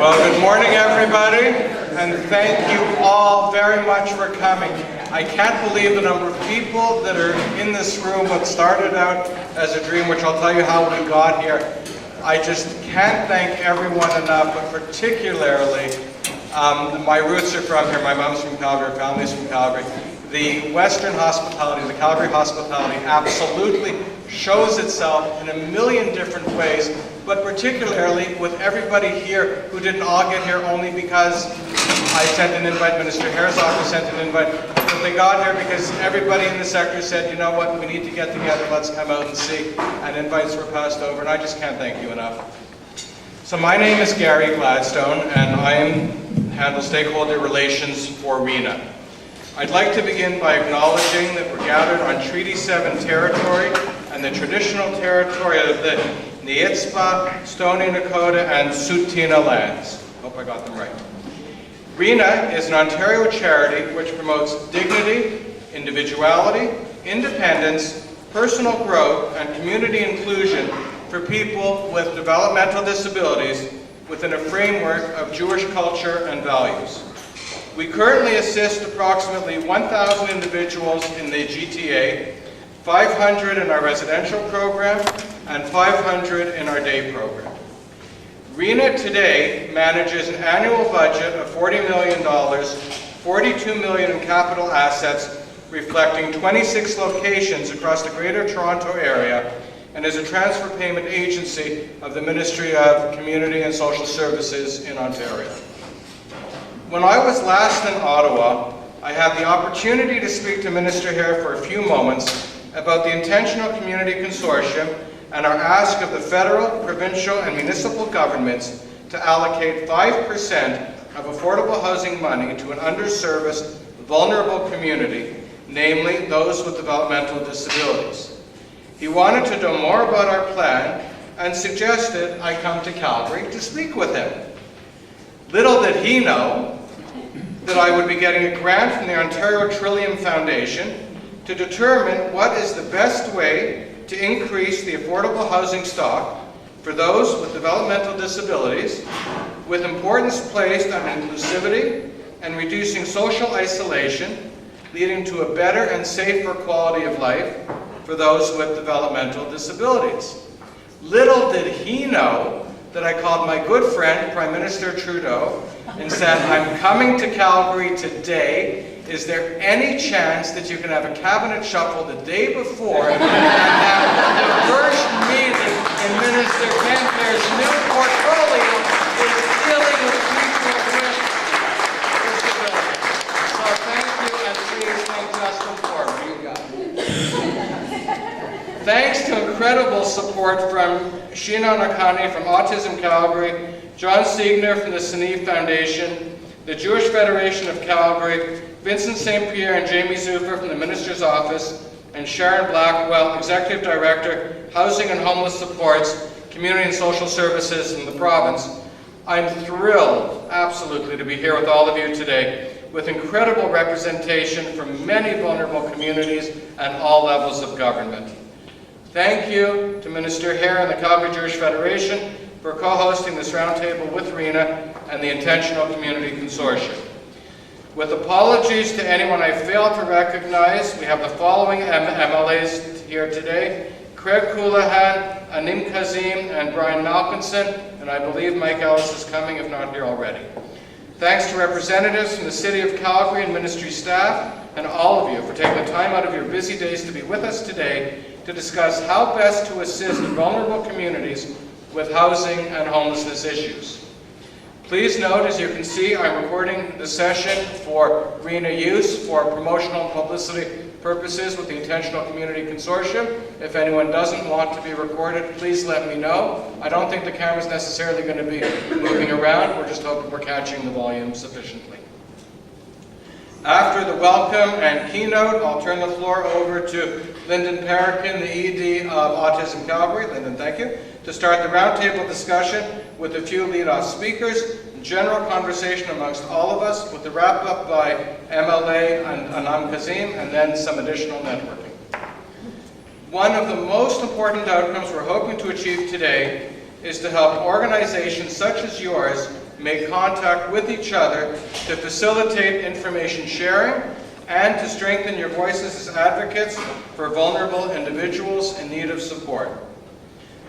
Well, good morning, everybody, and thank you all very much for coming. I can't believe the number of people that are in this room. What started out as a dream, which I'll tell you how we got here. I just can't thank everyone enough, but particularly, my roots are from here. My mom's from Calgary, family's from Calgary. The Western hospitality, the Calgary hospitality, absolutely shows itself in a million different ways, but particularly with everybody here who didn't all get here only because I sent an invite, Minister Hare's office sent an invite, but they got here because everybody in the sector said, you know what, we need to get together, let's come out and see, and invites were passed over, and I just can't thank you enough. So my name is Gary Gladstone, and I handle stakeholder relations for RENA. I'd like to begin by acknowledging that we're gathered on Treaty 7 territory and the traditional territory of the Niitspa, Stoney Nakoda, and Tsuut'ina lands. Hope I got them right. RENA is an Ontario charity which promotes dignity, individuality, independence, personal growth, and community inclusion for people with developmental disabilities within a framework of Jewish culture and values. We currently assist approximately 1,000 individuals in the GTA, 500 in our residential program, and 500 in our day program. RENA today manages an annual budget of $40 million, $42 million in capital assets, reflecting 26 locations across the Greater Toronto Area, and is a transfer payment agency of the Ministry of Community and Social Services in Ontario. When I was last in Ottawa, I had the opportunity to speak to Minister Hare for a few moments about the Intentional Community Consortium and our ask of the federal, provincial, and municipal governments to allocate 5% of affordable housing money to an underserviced, vulnerable community, namely those with developmental disabilities. He wanted to know more about our plan and suggested I come to Calgary to speak with him. Little did he know that I would be getting a grant from the Ontario Trillium Foundation to determine what is the best way to increase the affordable housing stock for those with developmental disabilities, with importance placed on inclusivity and reducing social isolation, leading to a better and safer quality of life for those with developmental disabilities. Little did he know that I called my good friend, Prime Minister Trudeau, and said, I'm coming to Calgary today. Is there any chance that you can have a cabinet shuffle the day before and have the first meeting in Minister Kempler's new portfolio is dealing with people with disabilities. So thank you, and please thank Justin for me. You got it. Thanks to incredible support from Sheena Nakani from Autism Calgary, John Siegner from the Seneve Foundation, the Jewish Federation of Calgary, Vincent St. Pierre and Jamie Zufer from the Minister's Office, and Sharon Blackwell, Executive Director, Housing and Homeless Supports, Community and Social Services in the province. I'm thrilled, absolutely, to be here with all of you today, with incredible representation from many vulnerable communities and all levels of government. Thank you to Minister Hare and the Calgary Jewish Federation for co-hosting this roundtable with RENA and the Intentional Community Consortium. With apologies to anyone I failed to recognize, we have the following MLAs here today: Craig Coulahan, Anim Kazim, and Brian Malkinson, and I believe Mike Ellis is coming, if not here already. Thanks to representatives from the City of Calgary and ministry staff, and all of you for taking the time out of your busy days to be with us today to discuss how best to assist vulnerable communities with housing and homelessness issues. Please note, as you can see, I'm recording the session for RENA use for promotional and publicity purposes with the Intentional Community Consortium. If anyone doesn't want to be recorded, please let me know. I don't think the camera's necessarily going to be moving around. We're just hoping we're catching the volume sufficiently. After the welcome and keynote, I'll turn the floor over to Lyndon Parakin, the ED of Autism Calgary. Lyndon, thank you. To start the roundtable discussion with a few lead-off speakers, general conversation amongst all of us, with the wrap-up by MLA Anam Kazim, and then some additional networking. One of the most important outcomes we're hoping to achieve today is to help organizations such as yours make contact with each other to facilitate information sharing and to strengthen your voices as advocates for vulnerable individuals in need of support.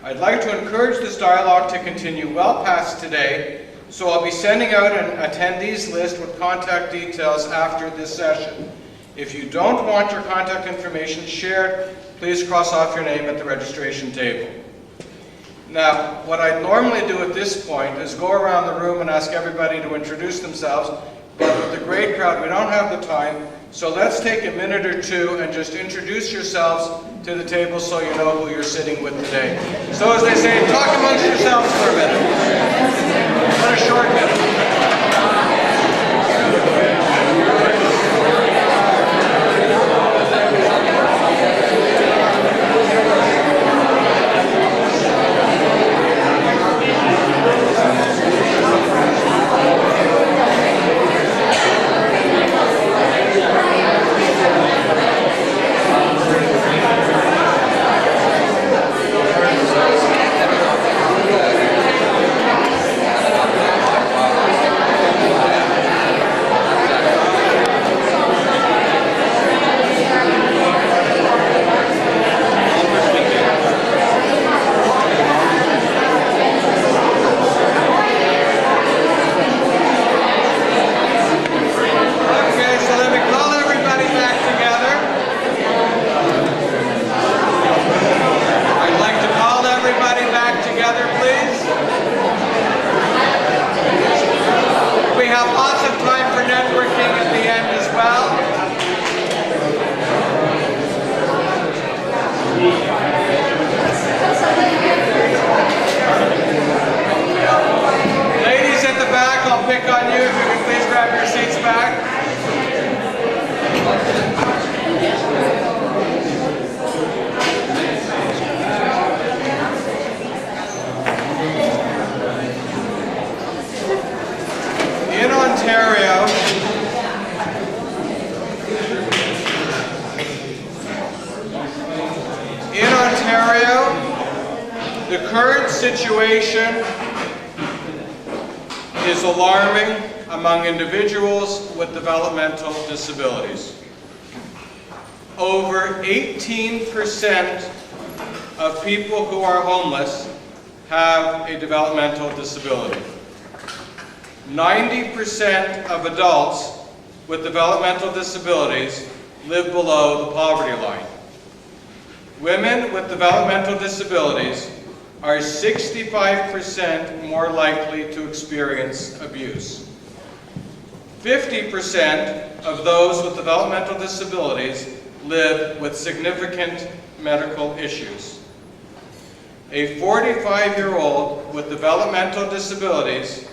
I'd like to encourage this dialogue to continue well past today, so I'll be sending out an attendees list with contact details after this session. If you don't want your contact information shared, please cross off your name at the registration table. Now, what I'd normally do at this point is go around the room and ask everybody to introduce themselves, but with the great crowd, we don't have the time, so let's take a minute or two and just introduce yourselves to the table so you know who you're sitting with today. So as they say, talk amongst yourselves for a minute. What a short minute. The current situation is alarming among individuals with developmental disabilities. Over 18% of people who are homeless have a developmental disability. 90% of adults with developmental disabilities live below the poverty line. Women with developmental disabilities are 65% more likely to experience abuse. 50% of those with developmental disabilities live with significant medical issues. A 45-year-old with developmental disabilities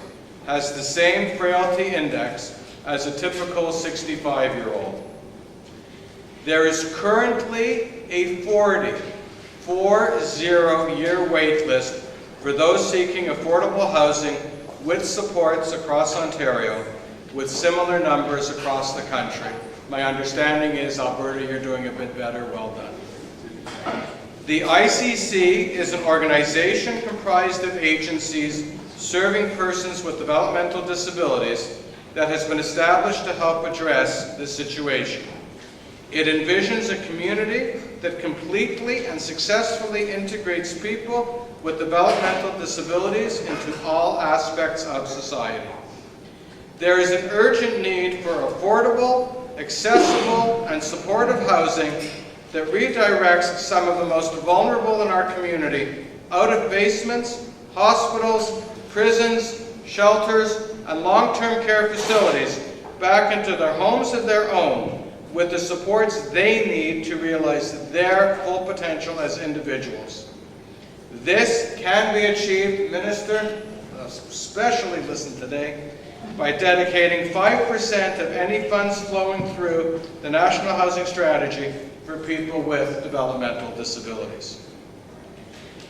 has the same frailty index as a typical 65-year-old. There is currently a 40-year wait list for those seeking affordable housing with supports across Ontario, with similar numbers across the country. My understanding is, Alberta, you're doing a bit better. Well done. The ICC is an organization comprised of agencies serving persons with developmental disabilities that has been established to help address this situation. It envisions a community that completely and successfully integrates people with developmental disabilities into all aspects of society. There is an urgent need for affordable, accessible, and supportive housing that redirects some of the most vulnerable in our community out of basements, hospitals, prisons, shelters, and long-term care facilities back into their homes of their own, with the supports they need to realize their full potential as individuals. This can be achieved, Minister, especially listen today, by dedicating 5% of any funds flowing through the National Housing Strategy for people with developmental disabilities.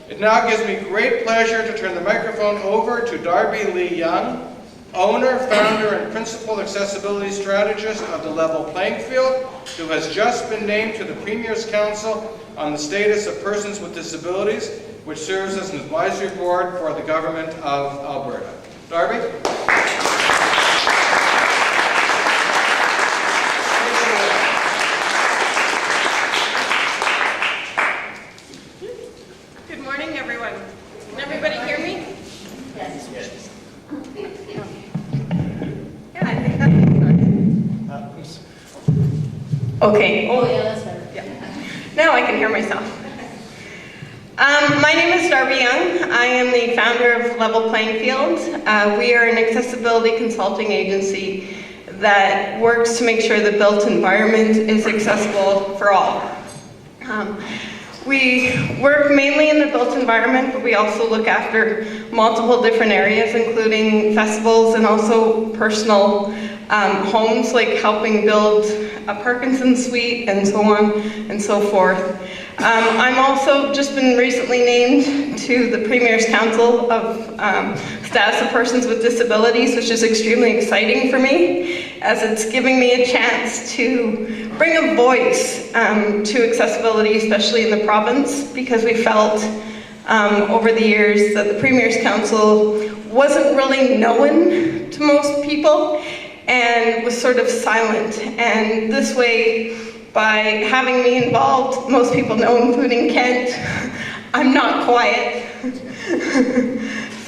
It now gives me great pleasure to turn the microphone over to Darby Lee Young, owner, founder, and principal accessibility strategist of the Level Playing Field, who has just been named to the Premier's Council on the Status of Persons with Disabilities, which serves as an advisory board for the Government of Alberta. Darby? Good morning, everyone. Can everybody hear me? Yes. Yeah, I think that's okay. Oh, yeah, that's better. Yeah. Now I can hear myself. My name is Darby Young. I am the founder of Level Playing Field. We are an accessibility consulting agency that works to make sure the built environment is accessible for all. We work mainly in the built environment, but we also look after multiple different areas, including festivals and also personal homes, like helping build a Parkinson's suite and so on and so forth. I'm also just been recently named to the Premier's Council of Status of Persons with Disabilities, which is extremely exciting for me, as it's giving me a chance to bring a voice to accessibility, especially in the province, because we felt over the years that the Premier's Council wasn't really known to most people and was sort of silent. And this way, by having me involved, most people know, including Kent, I'm not quiet.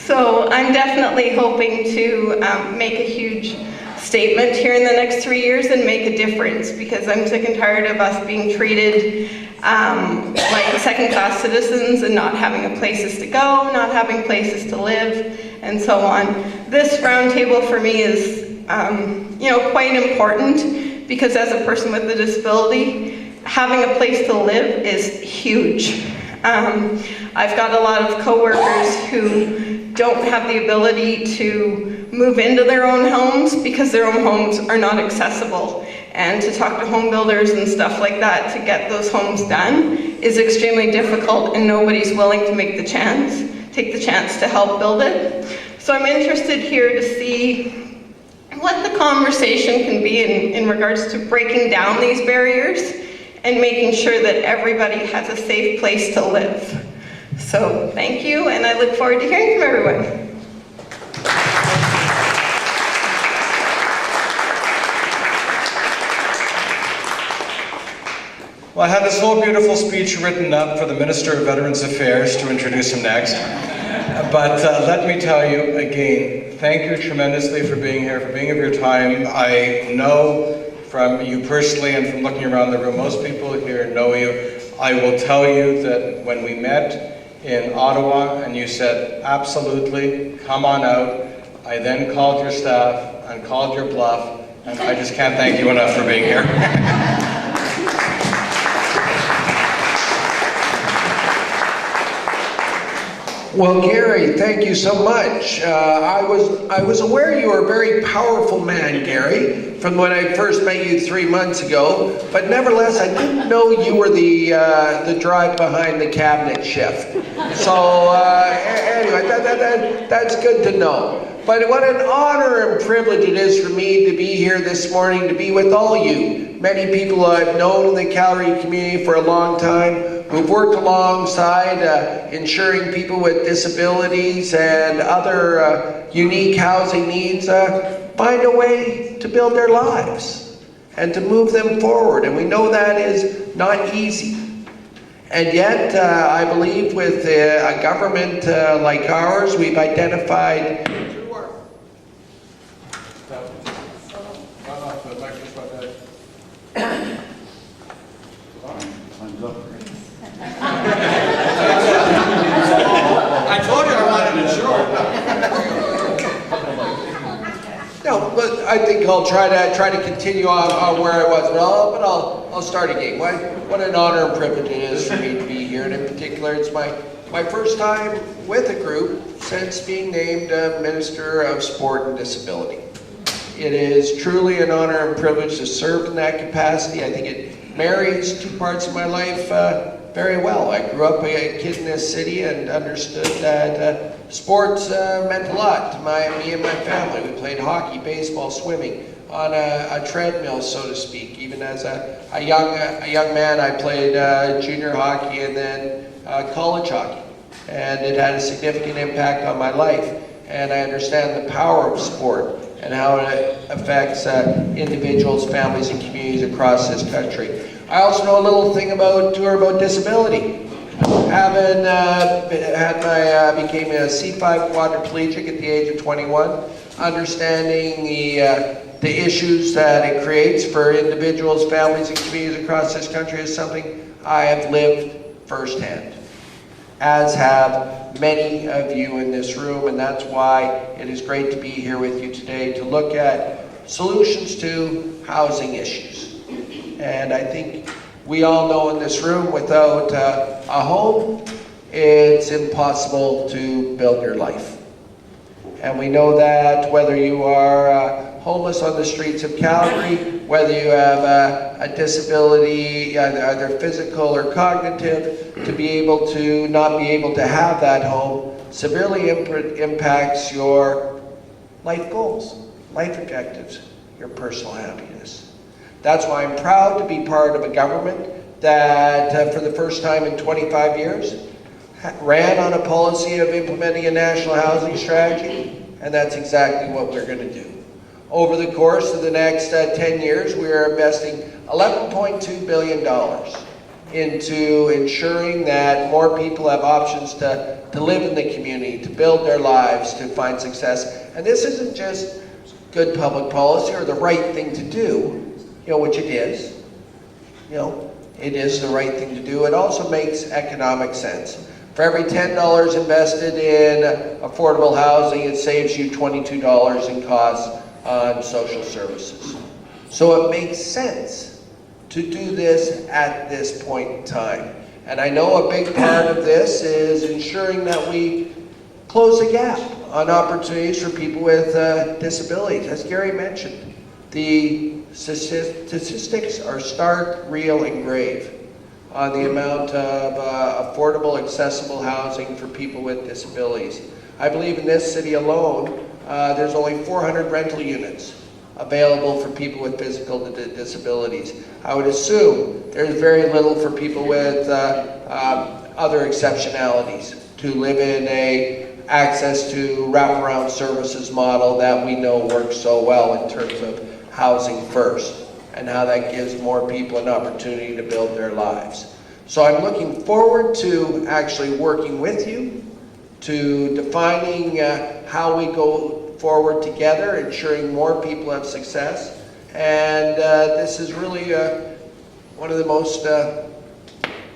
So I'm definitely hoping to make a huge statement here in the next 3 years and make a difference, because I'm sick and tired of us being treated like second-class citizens and not having places to go, not having places to live, and so on. This roundtable for me is quite important, because as a person with a disability, having a place to live is huge. I've got a lot of coworkers who don't have the ability to move into their own homes because their own homes are not accessible. And to talk to home builders and stuff like that to get those homes done is extremely difficult, and nobody's willing to take the chance to help build it. So I'm interested here to see what the conversation can be in regards to breaking down these barriers and making sure that everybody has a safe place to live. So thank you, and I look forward to hearing from everyone. Well, I had this whole beautiful speech written up for the Minister of Veterans Affairs to introduce him next. But let me tell you again, thank you tremendously for being here, for being of your time. I know from you personally and from looking around the room, most people here know you. I will tell you that when we met in Ottawa and you said, absolutely, come on out, I then called your staff and called your bluff, and I just can't thank you enough for being here. Well, Gary, thank you so much. I was aware you were a very powerful man, Gary, from when I first met you 3 months ago. But nevertheless, I didn't know you were the drive behind the cabinet shift. So anyway, that's good to know. But what an honor and privilege it is for me to be here this morning, to be with all you. Many people I've known in the Calgary community for a long time, who've worked alongside ensuring people with disabilities and other unique housing needs find a way to build their lives and to move them forward. And we know that is not easy. And yet, I believe with a government like ours, we've identified I told you I wanted it short. No, but I think I'll try to continue on where I was, but I'll start again. What an honor and privilege it is for me to be here, and in particular, it's my first time with a group since being named Minister of Sport and Disability. It is truly an honor and privilege to serve in that capacity. I think it marries two parts of my life very well. I grew up a kid in this city and understood that sports meant a lot to me and my family. We played hockey, baseball, swimming on a treadmill, so to speak. Even as a young man, I played junior hockey and then college hockey, and it had a significant impact on my life. and I understand the power of sport and how it affects individuals, families, and communities across this country. I also know a little thing about disability. Became a C5 quadriplegic at the age of 21, understanding the issues that it creates for individuals, families, and communities across this country is something I have lived firsthand, as have many of you in this room, and that's why it is great to be here with you today to look at solutions to housing issues. And I think we all know in this room, without a home, it's impossible to build your life. And we know that whether you are homeless on the streets of Calgary, whether you have a disability, either physical or cognitive, to be able to not be able to have that home severely impacts your life goals, life objectives, your personal happiness. That's why I'm proud to be part of a government that, for the first time in 25 years, ran on a policy of implementing a national housing strategy, and that's exactly what we're going to do. Over the course of the next 10 years, we are investing $11.2 billion into ensuring that more people have options to live in the community, to build their lives, to find success. And this isn't just good public policy or the right thing to do, which it is. It is the right thing to do. It also makes economic sense. For every $10 invested in affordable housing, it saves you $22 in costs on social services. So it makes sense to do this at this point in time. And I know a big part of this is ensuring that we close the gap on opportunities for people with disabilities. As Gary mentioned, the statistics are stark, real, and grave on the amount of affordable, accessible housing for people with disabilities. I believe in this city alone, there's only 400 rental units available for people with physical disabilities. I would assume there's very little for people with other exceptionalities to live in a access to wraparound services model that we know works so well in terms of housing first, and how that gives more people an opportunity to build their lives. So I'm looking forward to actually working with you to defining how we go forward together, ensuring more people have success. And this is really one of the most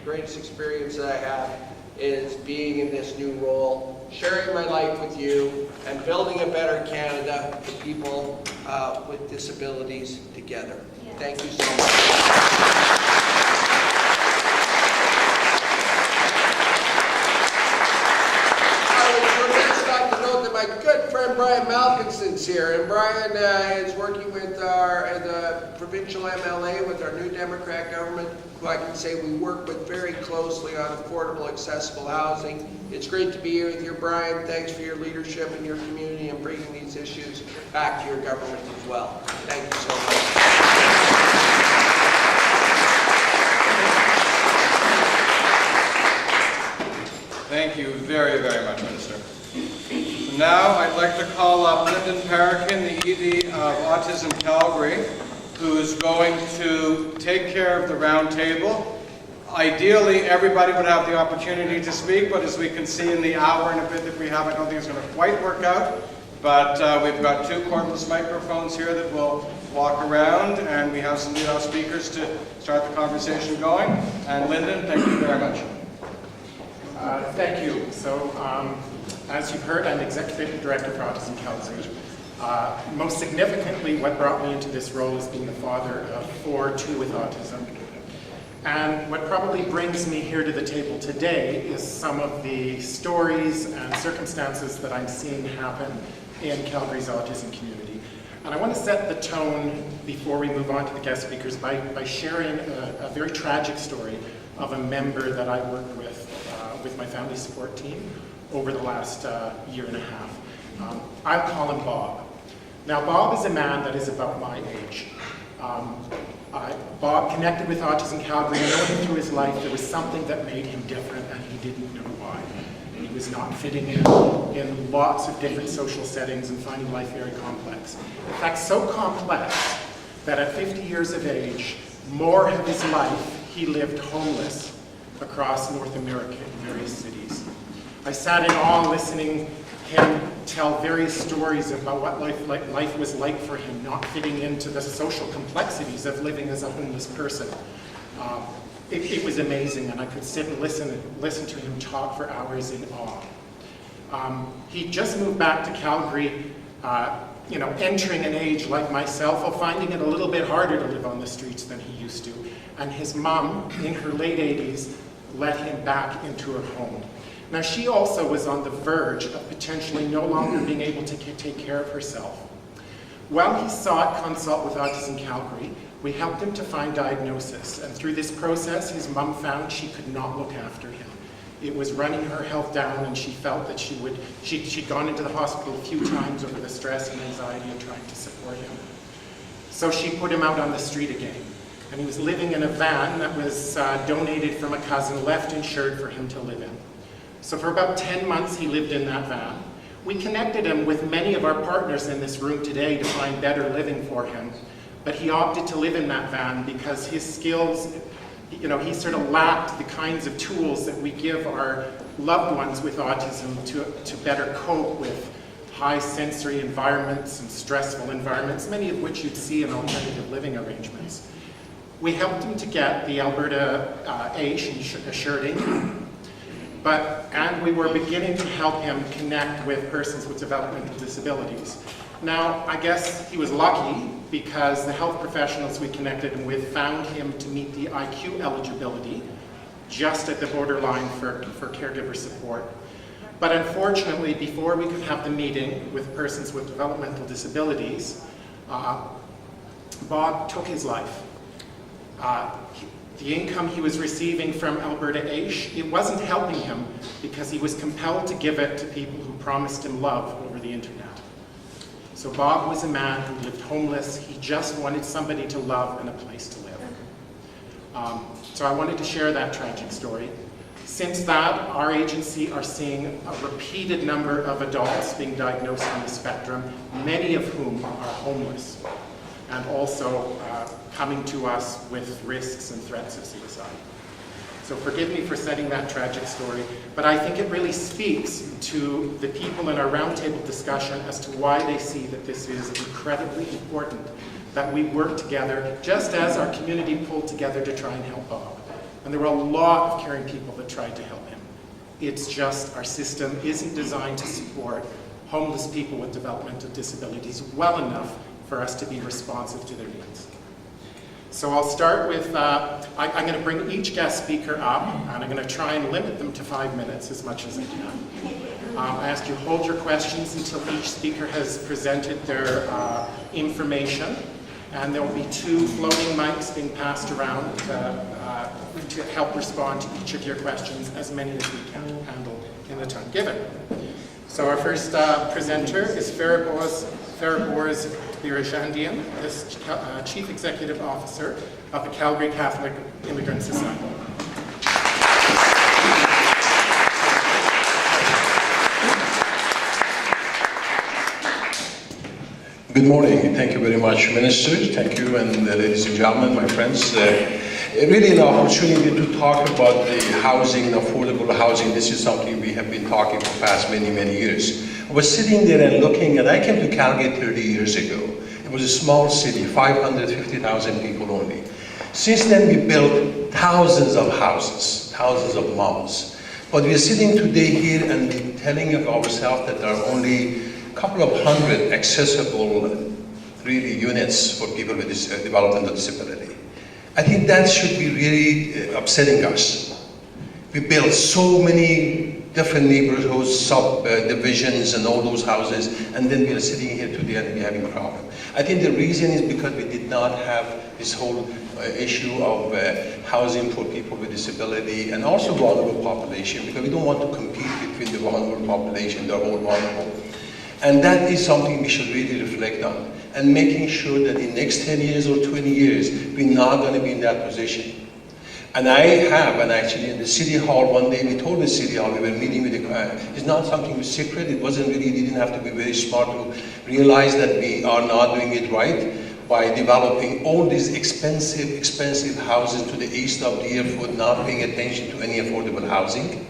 greatest experiences I have, is being in this new role, sharing my life with you, and building a better Canada for people with disabilities together. Thank you so much. My good friend Brian Malkinson's here, and Brian is working with the provincial MLA, with our new Democrat government, who I can say we work with very closely on affordable, accessible housing. It's great to be here with you, Brian. Thanks for your leadership in your community and bringing these issues back to your government as well. Thank you so much. Thank you very, very much, Minister. Now I'd like to call up Lyndon Parakin, the ED of Autism Calgary, who's going to take care of the Roundtable. Ideally, everybody would have the opportunity to speak, but as we can see in the hour and a bit that we have, I don't think it's going to quite work out. But we've got 2 cordless microphones here that will walk around, and we have some lead-off speakers to start the conversation going. And Lyndon, thank you very much. Thank you. So, as you've heard, I'm Executive Director for Autism Calgary. Most significantly, what brought me into this role is being the father of 4, 2 with autism. And what probably brings me here to the table today is some of the stories and circumstances that I'm seeing happen in Calgary's autism community. And I want to set the tone before we move on to the guest speakers by sharing a very tragic story of a member that I worked with my family support team over the last year and a half. I'll call him Bob. Now, Bob is a man that is about my age. Bob connected with Autism Calgary, and knowing through his life there was something that made him different, and he didn't know why. He was not fitting in lots of different social settings and finding life very complex. In fact, so complex that at 50 years of age, more of his life he lived homeless across North America in various cities. I sat in awe listening him tell various stories about what life was like for him, not fitting into the social complexities of living as a homeless person. It was amazing, and I could sit and listen to him talk for hours in awe. He just moved back to Calgary, entering an age like myself of finding it a little bit harder to live on the streets than he used to. And his mom, in her late 80s, let him back into her home. Now, she also was on the verge of potentially no longer being able to take care of herself. While he sought consult with Autism Calgary, we helped him to find diagnosis, and through this process, his mom found she could not look after him. It was running her health down, and she felt that she'd gone into the hospital a few times over the stress and anxiety of trying to support him. So she put him out on the street again, and he was living in a van that was donated from a cousin, left insured for him to live in. So for about 10 months, he lived in that van. We connected him with many of our partners in this room today to find better living for him. But he opted to live in that van because his skills, he sort of lacked the kinds of tools that we give our loved ones with autism to better cope with high sensory environments and stressful environments, many of which you'd see in alternative living arrangements. We helped him to get the Alberta AISH assureding, and we were beginning to help him connect with persons with developmental disabilities. Now, I guess he was lucky because the health professionals we connected him with found him to meet the IQ eligibility just at the borderline for caregiver support. But unfortunately, before we could have the meeting with persons with developmental disabilities, Bob took his life. The income he was receiving from Alberta AISH, it wasn't helping him because he was compelled to give it to people who promised him love over the internet. So Bob was a man who lived homeless. He just wanted somebody to love and a place to live. So I wanted to share that tragic story. Since that, our agency are seeing a repeated number of adults being diagnosed on the spectrum, many of whom are homeless, and also coming to us with risks and threats of suicide. So forgive me for setting that tragic story, but I think it really speaks to the people in our roundtable discussion as to why they see that this is incredibly important, that we work together, just as our community pulled together to try and help Bob. And there were a lot of caring people that tried to help him. It's just our system isn't designed to support homeless people with developmental disabilities well enough for us to be responsive to their needs. So I'll start with, I'm going to bring each guest speaker up, and I'm going to try and limit them to 5 minutes as much as I can. I ask you hold your questions until each speaker has presented their information, and there will be 2 floating mics being passed around to help respond to each of your questions, as many as we can handle in the time given. So our first presenter is Fariborz Birajandian, is Chief Executive Officer of the Calgary Catholic Immigrant Society. Good morning. Thank you very much, Minister. Thank you, and ladies and gentlemen, my friends. Really an opportunity to talk about the housing, affordable housing. This is something we have been talking for the past many, many years. I was sitting there and looking, and I came to Calgary 30 years ago. It was a small city, 550,000 people only. Since then, we built thousands of houses, thousands of malls. But we are sitting today here and telling ourselves that there are only a couple of hundred accessible, really, units for people with developmental disability. I think that should be really upsetting us. We built so many different neighborhoods, subdivisions, and all those houses, and then we are sitting here today and we're having a problem. I think the reason is because we did not have this whole issue of housing for people with disability and also vulnerable population, because we don't want to compete between the vulnerable population, they're all vulnerable. And that is something we should really reflect on, and making sure that in the next 10 years or 20 years, we're not going to be in that position. And actually in the City Hall, one day we told the City Hall, we were meeting with it's not something secret, it wasn't really, you didn't have to be very smart to realize that we are not doing it right by developing all these expensive houses to the east of Deerfoot, not paying attention to any affordable housing.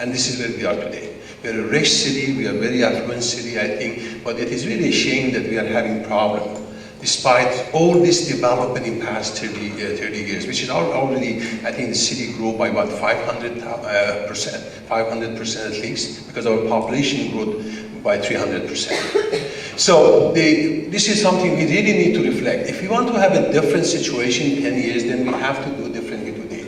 And this is where we are today. We are a rich city, we are a very affluent city, I think, but it is really a shame that we are having problems. Despite all this development in past 30 years, which is already, I think the city grew by about 500% at least, because our population grew by 300%. So this is something we really need to reflect. If we want to have a different situation in 10 years, then we have to do differently today.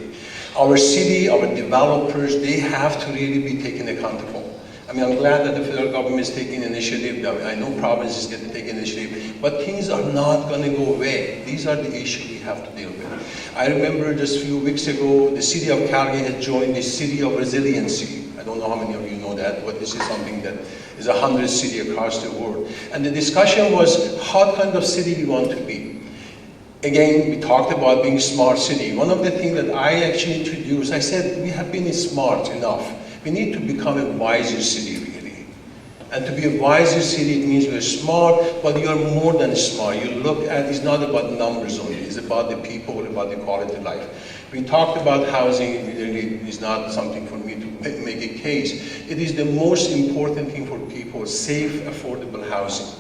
Our city, our developers, they have to really be taken accountable. I mean, I'm glad that the federal government is taking initiative. I know provinces get to take initiative, but things are not going to go away. These are the issues we have to deal with. I remember just a few weeks ago, the city of Calgary had joined the City of Resiliency. I don't know how many of you know that, but this is something that is 100 cities across the world. And the discussion was, what kind of city we want to be. Again, we talked about being a smart city. One of the things that I actually introduced, I said, we have been smart enough. We need to become a wiser city, really. And to be a wiser city, it means we're smart, but you're more than smart. You look at, it's not about numbers only, it's about the people, about the quality of life. We talked about housing, it really is not something for me to make a case. It is the most important thing for people, safe, affordable housing.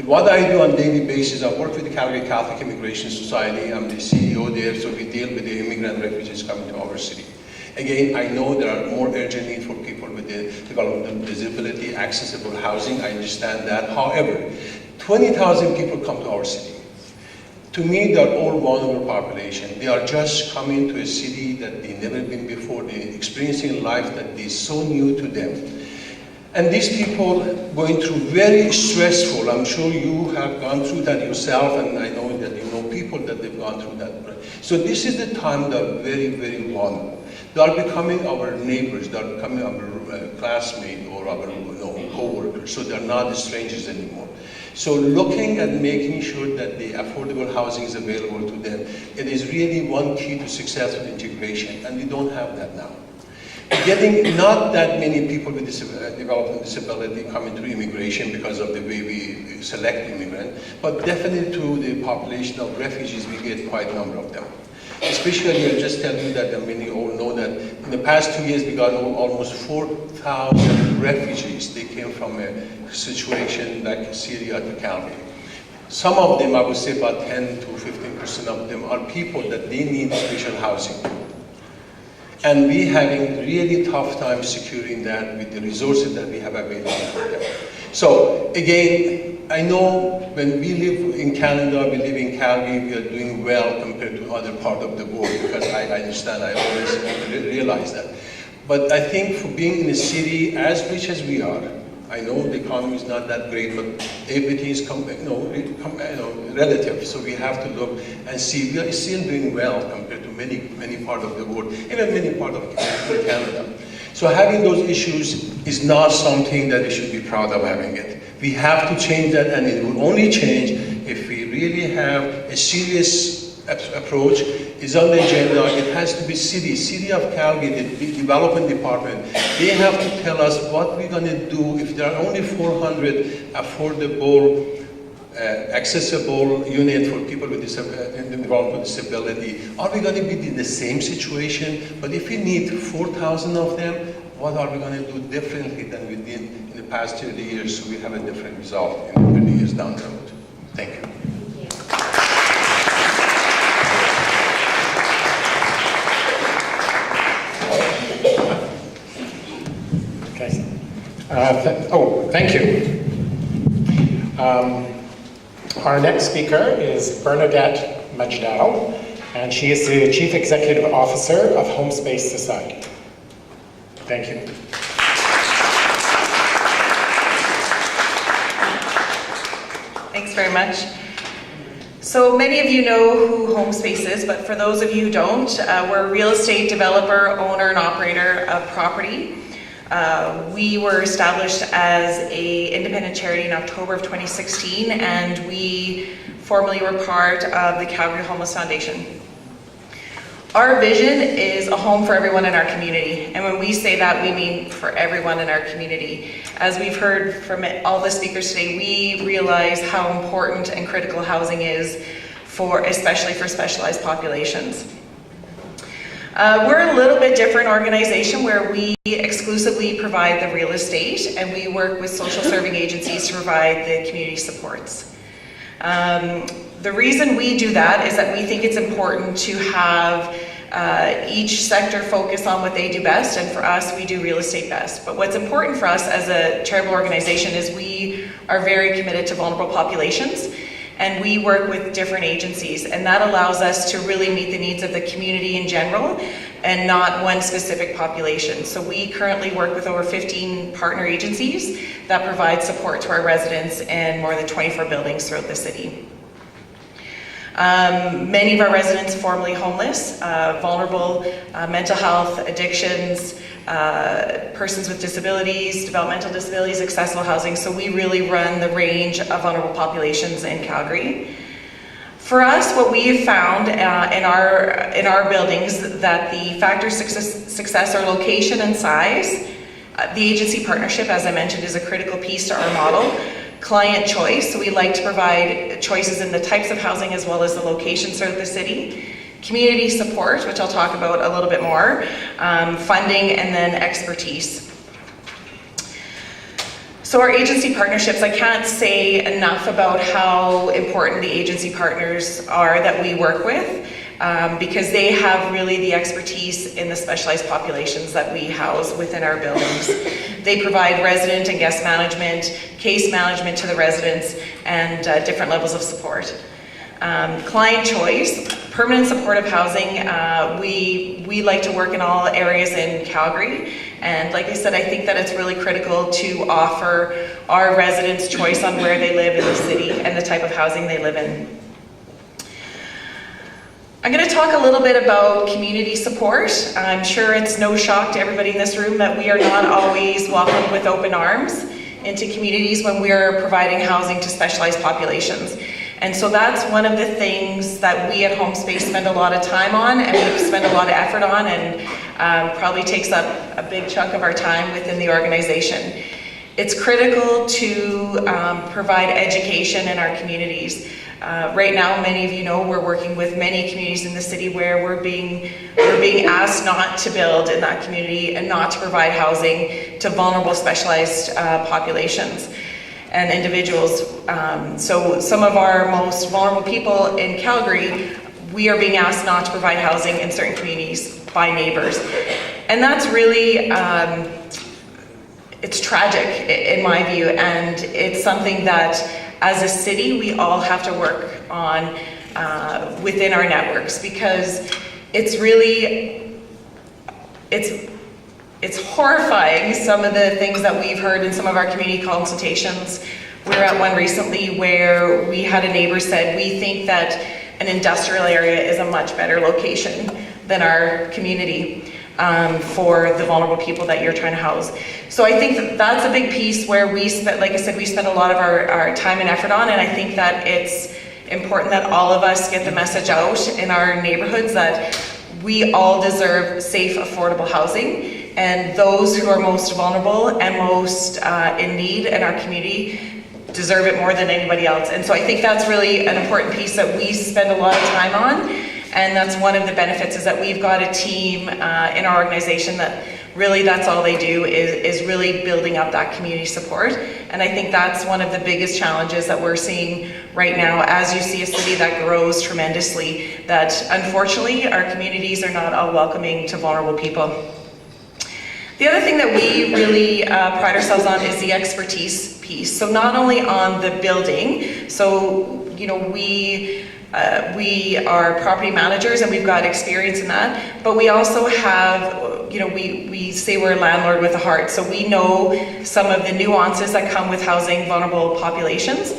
What I do on a daily basis, I work with the Calgary Catholic Immigration Society. I'm the CEO there, so we deal with the immigrant refugees coming to our city. Again, I know there are more urgent need for people with the developmental disability, accessible housing. I understand that. However, 20,000 people come to our city. To me, they're all vulnerable population. They are just coming to a city that they've never been before. They're experiencing life that is so new to them. And these people going through very stressful, I'm sure you have gone through that yourself, and I know that you know people that they've gone through that. So this is the time they're very, very vulnerable. They are becoming our neighbors, they are becoming our classmates or our co-workers, so they're not strangers anymore. So looking at making sure that the affordable housing is available to them, it is really one key to successful integration, and we don't have that now. Getting not that many people with developmental disability coming through immigration because of the way we select immigrants, but definitely through the population of refugees, we get quite a number of them. Especially, I'll just tell you that, many all know that in the past 2 years, we got almost 4,000 refugees. They came from a situation like Syria to Calgary. Some of them, I would say about 10 to 15% of them are people that they need special housing. And we're having really tough time securing that with the resources that we have available for them. So again, I know when we live in Canada, we live in Calgary, we are doing well compared to other parts of the world, because I understand, I always realize that. But I think for being in a city as rich as we are, I know the economy is not that great, but everything is relative. So we have to look and see we are still doing well compared to many parts of the world, even many parts of Canada. So having those issues is not something that we should be proud of having it. We have to change that, and it will only change if we really have a serious approach. Is on the agenda. It has to be City of Calgary, the development department. They have to tell us what we're going to do if there are only 400 affordable, accessible units for people with developmental disability. Are we going to be in the same situation? But if we need 4,000 of them, what are we going to do differently than we did in the past 30 years so we have a different result in 30 years down the road? Thank you. Thank you. Our next speaker is Bernadette Majdow, and she is the Chief Executive Officer of Homespace Society. Thank you. Thanks very much. So many of you know who Homespace is, but for those of you who don't, we're a real estate developer, owner, and operator of property. We were established as an independent charity in October of 2016, and we formerly were part of the Calgary Homeless Foundation. Our vision is a home for everyone in our community. And when we say that, we mean for everyone in our community. As we've heard from all the speakers today, we realize how important and critical housing is, especially for specialized populations. We're a little bit different organization where we exclusively provide the real estate, and we work with social serving agencies to provide the community supports. The reason we do that is that we think it's important to have each sector focus on what they do best, and for us, we do real estate best. But what's important for us as a charitable organization is we are very committed to vulnerable populations, and we work with different agencies, and that allows us to really meet the needs of the community in general and not one specific population. So we currently work with over 15 partner agencies that provide support to our residents in more than 24 buildings throughout the city. Many of our residents formerly homeless, vulnerable, mental health, addictions, persons with disabilities, developmental disabilities, accessible housing. So we really run the range of vulnerable populations in Calgary. For us, what we have found in our buildings, that the factors of success are location and size. The agency partnership, as I mentioned, is a critical piece to our model. Client choice, so we like to provide choices in the types of housing as well as the locations throughout the city. Community support, which I'll talk about a little bit more. Funding, and then expertise. So our agency partnerships, I can't say enough about how important the agency partners are that we work with, because they have really the expertise in the specialized populations that we house within our buildings. They provide resident and guest management, case management to the residents, and different levels of support. Client choice, permanent supportive housing. We like to work in all areas in Calgary, and like I said, I think that it's really critical to offer our residents choice on where they live in the city and the type of housing they live in. I'm going to talk a little bit about community support. I'm sure it's no shock to everybody in this room that we are not always welcomed with open arms into communities when we are providing housing to specialized populations. And so that's one of the things that we at HomeSpace spend a lot of time on, and we spend a lot of effort on, and probably takes up a big chunk of our time within the organization. It's critical to provide education in our communities. Right now, many of you know, we're working with many communities in the city where we're being asked not to build in that community and not to provide housing to vulnerable specialized populations and individuals. So some of our most vulnerable people in Calgary, we are being asked not to provide housing in certain communities by neighbors. And that's really, it's tragic in my view, and it's something that as a city we all have to work on within our networks, because it's really, it's horrifying, some of the things that we've heard in some of our community consultations. We were at one recently where we had a neighbor said, we think that an industrial area is a much better location than our community for the vulnerable people that you're trying to house. So I think that that's a big piece where we spend, like I said, we spend a lot of our time and effort on, and I think that it's important that all of us get the message out in our neighborhoods that we all deserve safe, affordable housing. And those who are most vulnerable and most in need in our community deserve it more than anybody else. And so I think that's really an important piece that we spend a lot of time on. And that's one of the benefits, is that we've got a team in our organization that really, that's all they do is really building up that community support. And I think that's one of the biggest challenges that we're seeing right now as you see a city that grows tremendously, that unfortunately our communities are not all welcoming to vulnerable people. The other thing that we really pride ourselves on is the expertise piece. So not only on the building, so you know, we are property managers and we've got experience in that, but we also have, you know, we say we're a landlord with a heart, so we know some of the nuances that come with housing vulnerable populations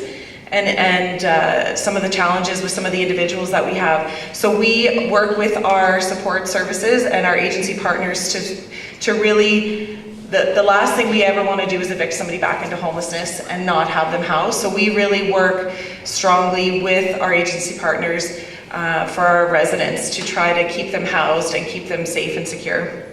and some of the challenges with some of the individuals that we have. So we work with our support services and our agency partners to really, the last thing we ever want to do is evict somebody back into homelessness and not have them housed. So we really work strongly with our agency partners for our residents to try to keep them housed and keep them safe and secure.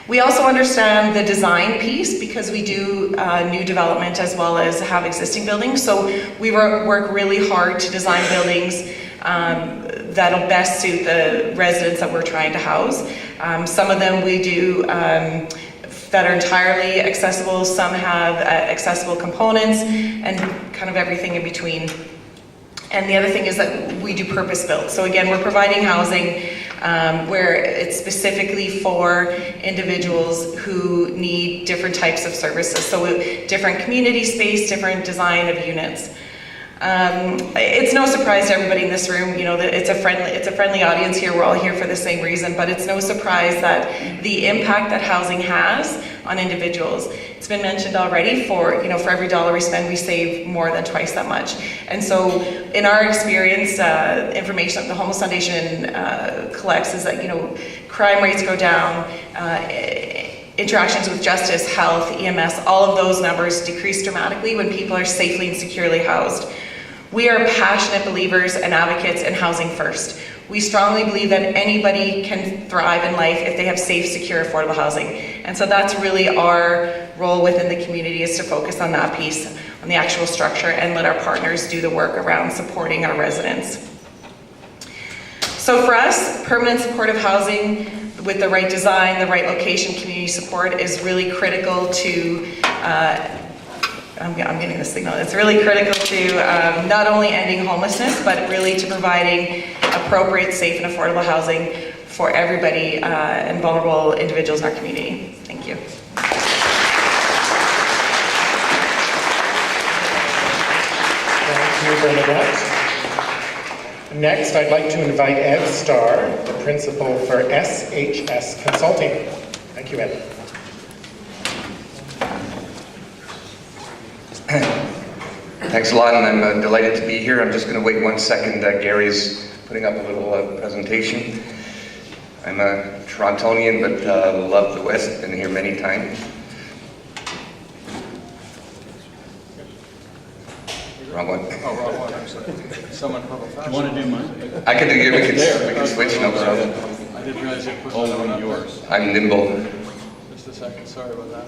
We also understand the design piece because we do new development as well as have existing buildings. So we work really hard to design buildings that'll best suit the residents that we're trying to house. Some of them we do that are entirely accessible, some have accessible components, and kind of everything in between. And the other thing is that we do purpose-built. So again, we're providing housing where it's specifically for individuals who need different types of services. So different community space, different design of units. It's no surprise to everybody in this room, you know, that it's a friendly audience here. We're all here for the same reason, but it's no surprise that the impact that housing has on individuals. It's been mentioned already. For every dollar we spend, we save more than twice that much. And so, in our experience, information that the Homeless Foundation collects is that crime rates go down. Interactions with justice, health, EMS, all of those numbers decrease dramatically when people are safely and securely housed. We are passionate believers and advocates in housing first. We strongly believe that anybody can thrive in life if they have safe, secure, affordable housing. And so that's really our role within the community, is to focus on that piece, on the actual structure, and let our partners do the work around supporting our residents. So for us, permanent supportive housing with the right design, the right location, community support is really critical to, I'm getting this signal, it's really critical to not only ending homelessness, but really to providing appropriate, safe and affordable housing for everybody and vulnerable individuals in our community. Thank you. Thank you, Bernadette. Next, I'd like to invite Ed Starr, the principal for SHS Consulting. Thank you, Ed. Thanks a lot, and I'm delighted to be here. I'm just going to wait 1 second. Gary's putting up a little presentation. I'm a Torontonian, but love the West. Been here many times. Wrong one. Oh, wrong one, I'm sorry. Someone probably faster. You want to do mine? I can do it. We can switch, no problem. I didn't realize you put Oh, that one on of yours. I'm nimble. Just a second, sorry about that.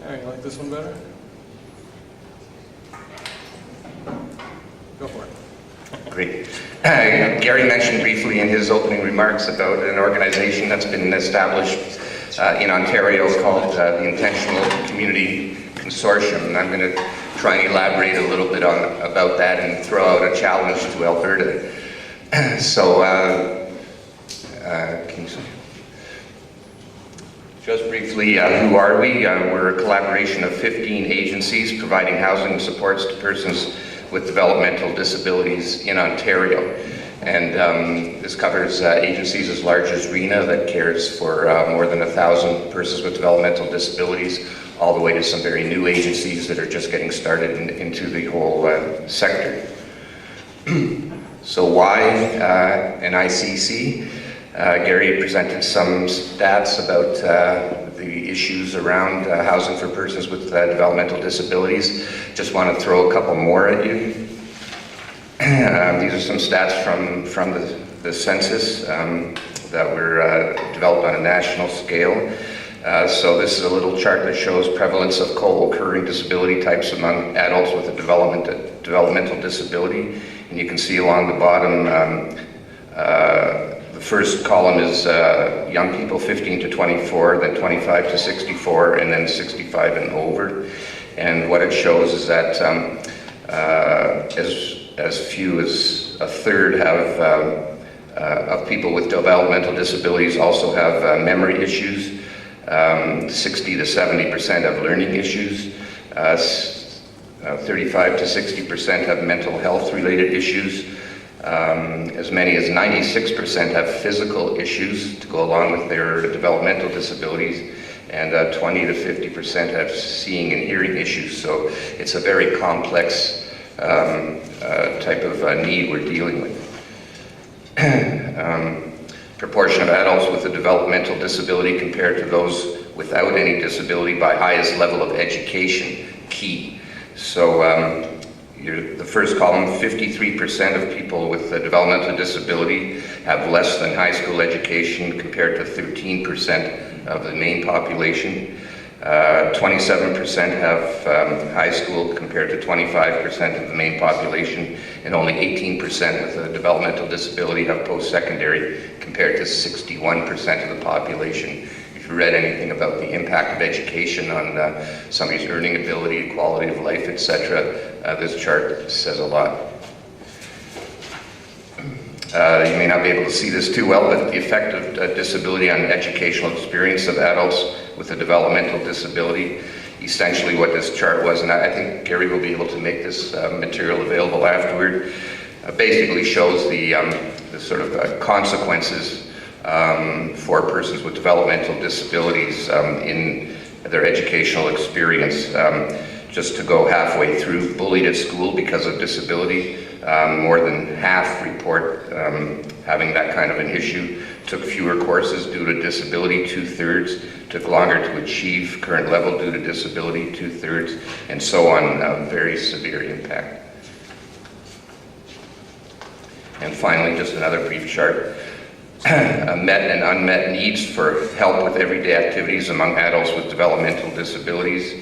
There, you like this one better? Go for it. Great. Gary mentioned briefly in his opening remarks about an organization that's been established in Ontario called the Intentional Community Consortium, and I'm going to try and elaborate a little bit about that and throw out a challenge to Alberta. So, can you see? Just briefly, who are we? We're a collaboration of 15 agencies providing housing supports to persons with developmental disabilities in Ontario. And this covers agencies as large as RENA, that cares for more than 1,000 persons with developmental disabilities, all the way to some very new agencies that are just getting started into the whole sector. So why an ICC? Gary presented some stats about the issues around housing for persons with developmental disabilities. Just want to throw a couple more at you. These are some stats from the census that were developed on a national scale. So this is a little chart that shows prevalence of co-occurring disability types among adults with a developmental disability. And you can see along the bottom, the first column is young people 15 to 24, then 25 to 64, and then 65 and over. And what it shows is that as few as a third of people with developmental disabilities also have memory issues. 60 to 70% have learning issues. 35 to 60% have mental health related issues. As many as 96% have physical issues to go along with their developmental disabilities, and 20 to 50% have seeing and hearing issues. So it's a very complex type of need we're dealing with. Proportion of adults with a developmental disability compared to those without any disability by highest level of education. key. So the first column, 53% of people with a developmental disability have less than high school education compared to 13% of the main population. 27% have high school compared to 25% of the main population, and only 18% with a developmental disability have post-secondary compared to 61% of the population. If you read anything about the impact of education on somebody's earning ability, quality of life, etc., this chart says a lot. You may not be able to see this too well, but the effect of disability on educational experience of adults with a developmental disability, essentially what this chart was, and I think Gary will be able to make this material available afterward, basically shows the sort of consequences for persons with developmental disabilities in their educational experience. Just to go halfway through, bullied at school because of disability, more than half report having that kind of an issue, took fewer courses due to disability, 2/3, took longer to achieve current level due to disability, 2/3, and so on, very severe impact. And finally, just another brief chart. Met and unmet needs for help with everyday activities among adults with developmental disabilities.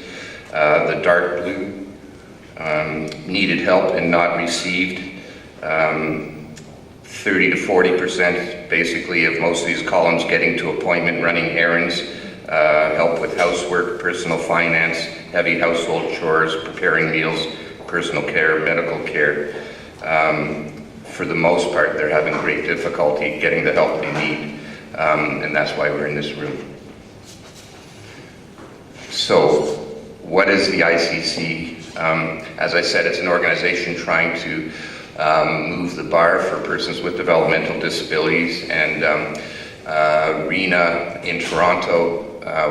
The dark blue, needed help and not received. 30 to 40% basically of most of these columns getting to appointment, running errands, help with housework, personal finance, heavy household chores, preparing meals, personal care, medical care. For the most part, they're having great difficulty getting the help they need, and that's why we're in this room. So, what is the ICC? As I said, it's an organization trying to move the bar for persons with developmental disabilities, and RENA in Toronto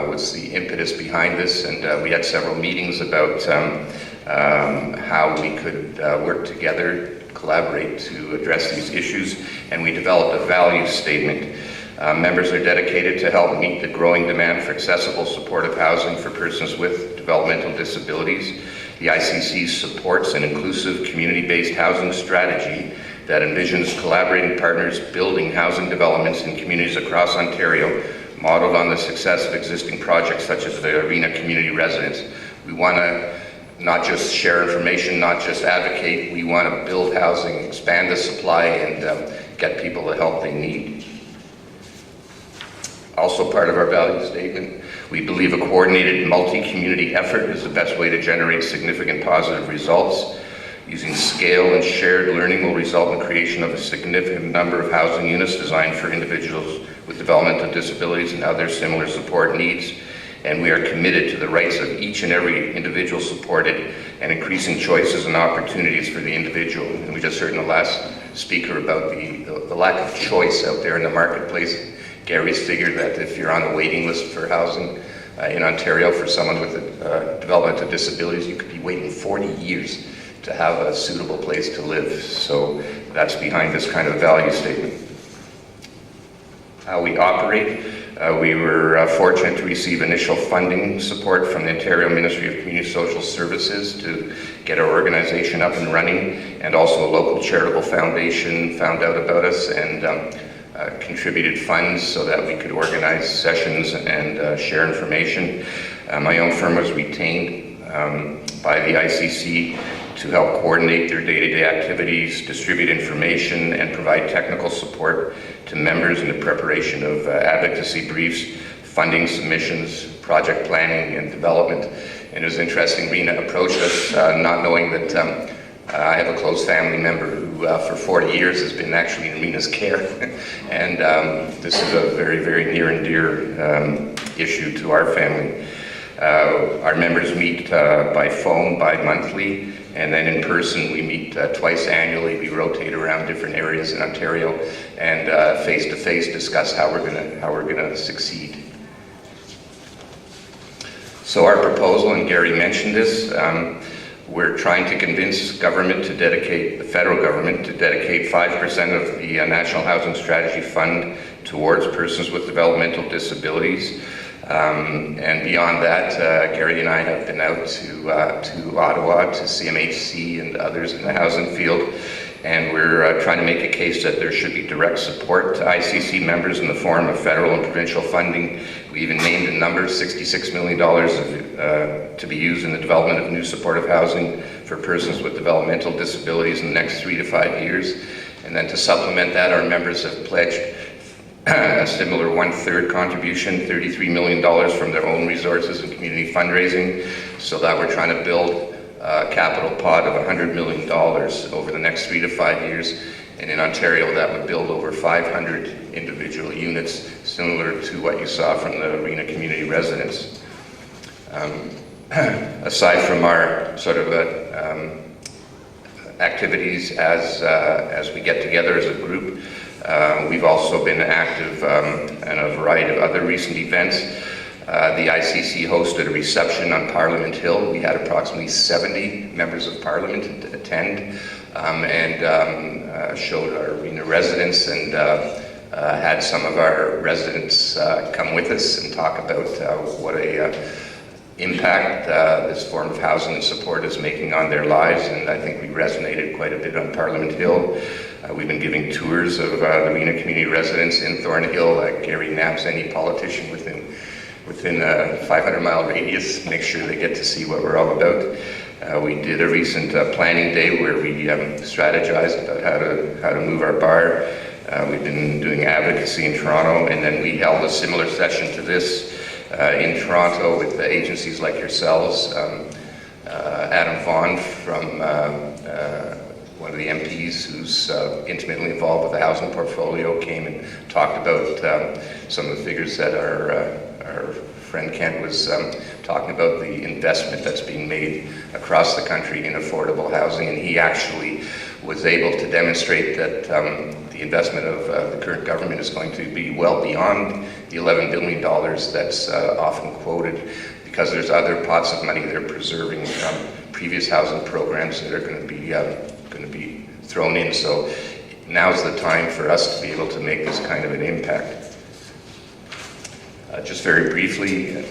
was the impetus behind this, and we had several meetings about how we could work together, collaborate to address these issues, and we developed a value statement. Members are dedicated to help meet the growing demand for accessible, supportive housing for persons with developmental disabilities. The ICC supports an inclusive, community-based housing strategy that envisions collaborating partners building housing developments in communities across Ontario, modeled on the success of existing projects such as the Arena Community Residence. We want to not just share information, not just advocate, we want to build housing, expand the supply, and get people the help they need. Also part of our value statement, we believe a coordinated multi-community effort is the best way to generate significant positive results. Using scale and shared learning will result in the creation of a significant number of housing units designed for individuals with developmental disabilities and other similar support needs. And we are committed to the rights of each and every individual supported and increasing choices and opportunities for the individual. And we just heard in the last speaker about the lack of choice out there in the marketplace. Gary's figured that if you're on the waiting list for housing in Ontario for someone with developmental disabilities, you could be waiting 40 years to have a suitable place to live. So that's behind this kind of value statement. How we operate, we were fortunate to receive initial funding support from the Ontario Ministry of Community Social Services to get our organization up and running, and also a local charitable foundation found out about us and contributed funds so that we could organize sessions and share information. My own firm was retained by the ICC to help coordinate their day-to-day activities, distribute information, and provide technical support to members in the preparation of advocacy briefs, funding submissions, project planning, and development. And it was interesting, Rena approached us not knowing that I have a close family member who for 40 years has been actually in Rena's care. And this is a very, very near and dear issue to our family. Our members meet by phone bi-monthly, and then in person we meet twice annually. We rotate around different areas in Ontario and face-to-face discuss how we're gonna succeed. So our proposal, and Gary mentioned this, we're trying to convince government to dedicate, the federal government, to dedicate 5% of the National Housing Strategy Fund towards persons with developmental disabilities. And beyond that, Gary and I have been out to Ottawa, to CMHC and others in the housing field, and we're trying to make a case that there should be direct support to ICC members in the form of federal and provincial funding. We even named a number, $66 million to be used in the development of new supportive housing for persons with developmental disabilities in the next 3 to 5 years. And then to supplement that, our members have pledged a similar 1/3 contribution, $33 million from their own resources and community fundraising, so that we're trying to build a capital pot of $100 million over the next 3 to 5 years. And in Ontario, that would build over 500 individual units, similar to what you saw from the Arena Community Residence. Aside from our sort of activities as we get together as a group, we've also been active in a variety of other recent events. The ICC hosted a reception on Parliament Hill. We had approximately 70 members of Parliament attend and showed our arena residents and had some of our residents come with us and talk about what a impact this form of housing and support is making on their lives, and I think we resonated quite a bit on Parliament Hill. We've been giving tours of the Arena Community Residence in Thornhill. Gary naps any politician within a 500-mile radius, make sure they get to see what we're all about. We did a recent planning day where we strategized about how to move our bar. We've been doing advocacy in Toronto, and then we held a similar session to this in Toronto with agencies like yourselves. Adam Vaughan from one of the MPs who's intimately involved with the housing portfolio came and talked about some of the figures that our friend Kent was talking about, the investment that's being made across the country in affordable housing, and he actually was able to demonstrate that the investment of the current government is going to be well beyond the $11 billion that's often quoted, because there's other pots of money they're preserving from previous housing programs that are going to be thrown in. So now's the time for us to be able to make this kind of an impact. Just very briefly,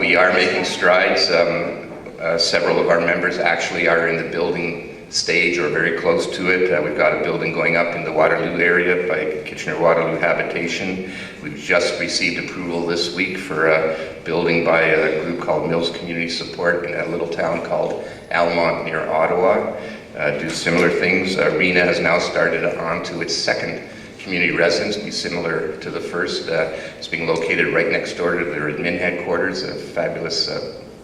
we are making strides. Several of our members actually are in the building stage or very close to it. We've got a building going up in the Waterloo area by Kitchener-Waterloo Habitation. We've just received approval this week for a building by a group called Mills Community Support in a little town called Almont near Ottawa. Do similar things. Arena has now started on to its second community residence, be similar to the first. It's being located right next door to their admin headquarters, a fabulous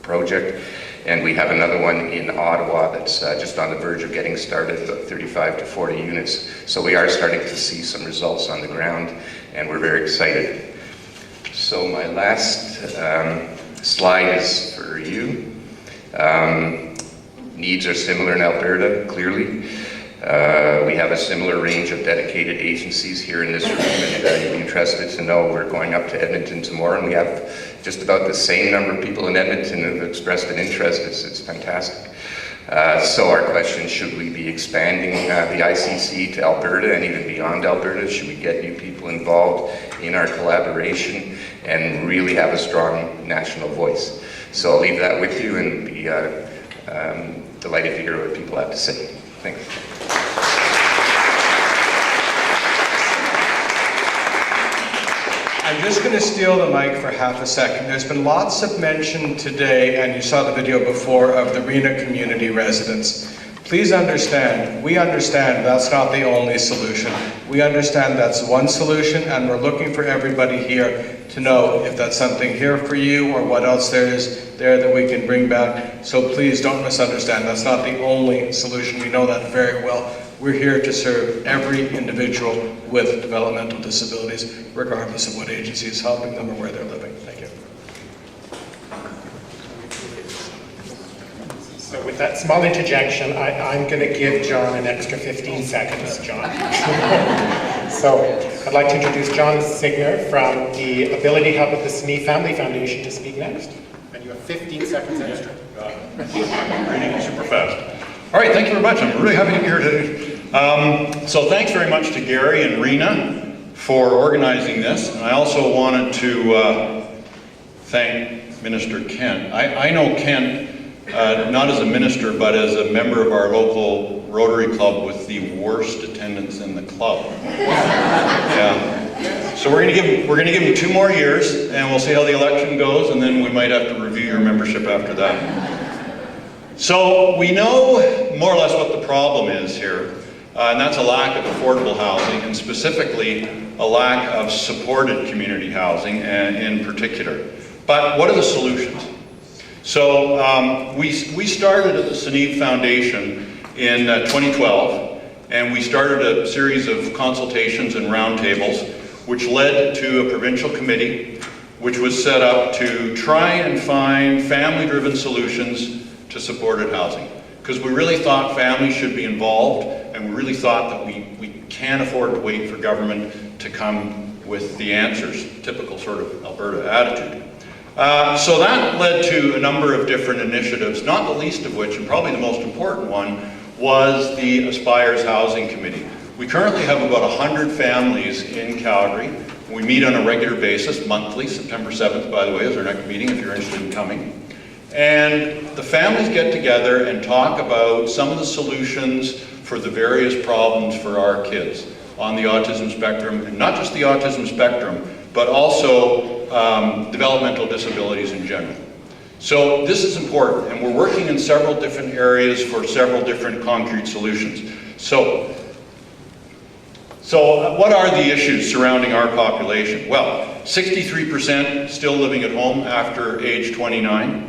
project. And we have another one in Ottawa that's just on the verge of getting started, about 35 to 40 units. So we are starting to see some results on the ground, and we're very excited. So my last slide is for you. Needs are similar in Alberta, clearly. We have a similar range of dedicated agencies here in this room, and you'd be interested to know we're going up to Edmonton tomorrow, and we have just about the same number of people in Edmonton who have expressed an interest. It's fantastic. So our question, should we be expanding the ICC to Alberta and even beyond Alberta? Should we get new people involved in our collaboration and really have a strong national voice? So I'll leave that with you and be delighted to hear what people have to say. Thanks. I'm just going to steal the mic for half a second. There's been lots of mention today, and you saw the video before, of the Arena Community Residence. Please understand, we understand that's not the only solution. We understand that's one solution, and we're looking for everybody here to know if that's something here for you or what else there is there that we can bring back. So please don't misunderstand, that's not the only solution. We know that very well. We're here to serve every individual with developmental disabilities, regardless of what agency is helping them or where they're living. Thank you. So with that small interjection, I'm going to give John an extra 15 seconds, John. So I'd like to introduce John Signer from the Ability Hub of the SME Family Foundation to speak next. And you have 15 seconds extra. Reading super fast. All right, thank you very much. I'm really happy to be here today. So thanks very much to Gary and Rena for organizing this. And I also wanted to thank Minister Kent. I know Kent not as a minister, but as a member of our local Rotary Club with the worst attendance in the club. Yeah. So we're going to give him 2 more years, and we'll see how the election goes, and then we might have to review your membership after that. So we know more or less what the problem is here, and that's a lack of affordable housing, and specifically a lack of supported community housing in particular. But what are the solutions? So we started at the Seneve Foundation in 2012, and we started a series of consultations and roundtables, which led to a provincial committee, which was set up to try and find family-driven solutions to supported housing. Because we really thought families should be involved, and we really thought that we can't afford to wait for government to come with the answers, typical sort of Alberta attitude. So that led to a number of different initiatives, not the least of which, and probably the most important one, was the Aspires Housing Committee. We currently have about 100 families in Calgary. We meet on a regular basis, monthly. September 7th, by the way, is our next meeting if you're interested in coming. And the families get together and talk about some of the solutions for the various problems for our kids on the autism spectrum, and not just the autism spectrum, but also developmental disabilities in general. So this is important, and we're working in several different areas for several different concrete solutions. So what are the issues surrounding our population? Well, 63% still living at home after age 29.